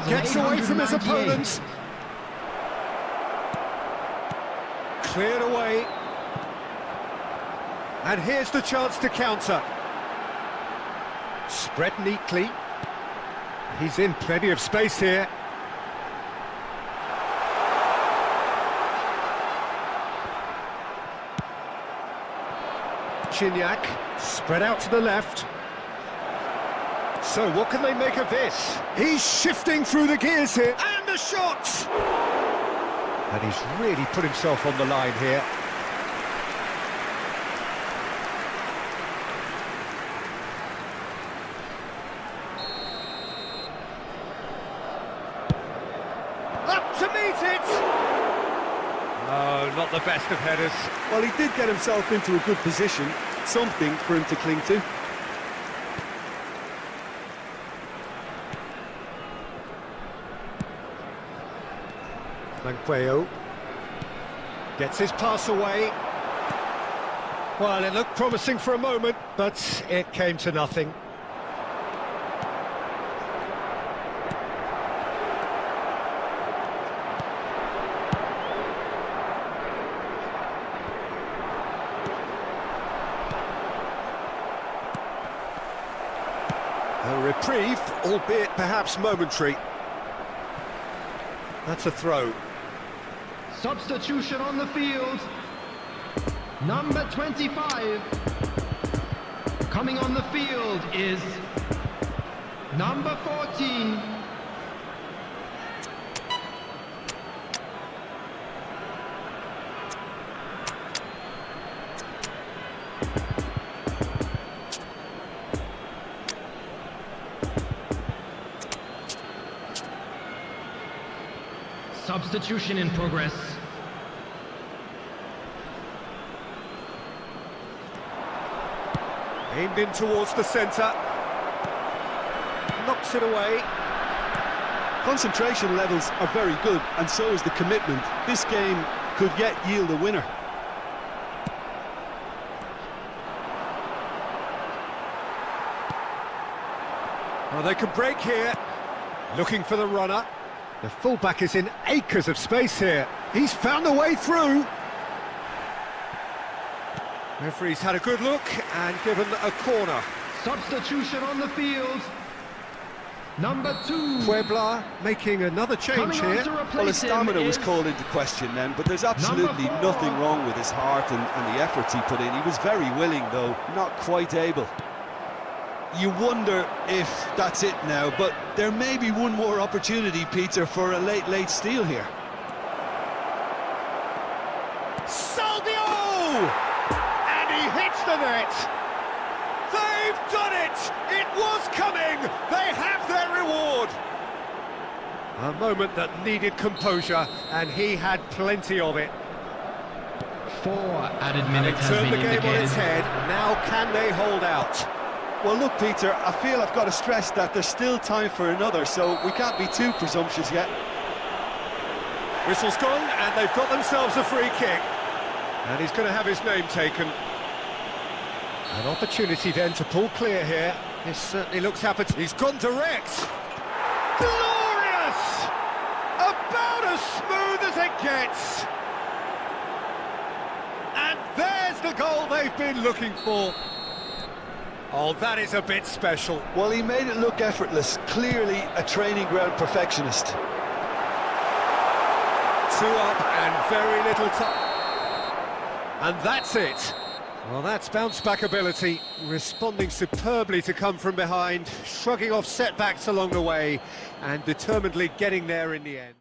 Gets away from his 71,898. opponents. Cleared away. And here's the chance to counter. Spread neatly. He's in plenty of space here. Gignac, spread out to the left. So what can they make of this? He's shifting through the gears here, and the shot! And he's really put himself on the line here. Up to meet it! Oh, not the best of headers. Well, he did get himself into a good position, something for him to cling to. Manqueo gets his pass away. Well, it looked promising for a moment, but it came to nothing. A reprieve, albeit perhaps momentary. That's a throw. Substitution on the field. Number 25. Coming on the field is number 14. Substitution in progress. Aimed in towards the centre. Knocks it away. Concentration levels are very good, and so is the commitment. This game could yet yield a winner. Well, they can break here. Looking for the runner. The fullback is in acres of space here. He's found a way through. Referee's had a good look and given a corner. Substitution on the field. Number 2. Puebla making another change Coming on here. to replace Well, his stamina him was is called into question then, but there's absolutely Number 4. nothing wrong with his heart and the efforts he put in. He was very willing, though, not quite able. You wonder if that's it now, but there may be one more opportunity, Peter, for a late steal here. Salvio! And he hits the net! They've done it! It was coming! They have their reward! A moment that needed composure, and he had plenty of it. 4 added And minutes it has turned been the game on indicated. its head. Now can they hold out? Well, look, Peter, I feel I've got to stress that there's still time for another, so we can't be too presumptuous yet. Whistle's gone, and they've got themselves a free kick. And he's going to have his name taken. An opportunity then to pull clear here. This certainly looks happy. He's gone direct. Glorious! About as smooth as it gets. And there's the goal they've been looking for. Oh, that is a bit special. Well, he made it look effortless. Clearly a training ground perfectionist. 2 up and very little time. And that's it. Well, that's bounce-back ability, responding superbly to come from behind, shrugging off setbacks along the way, and determinedly getting there in the end.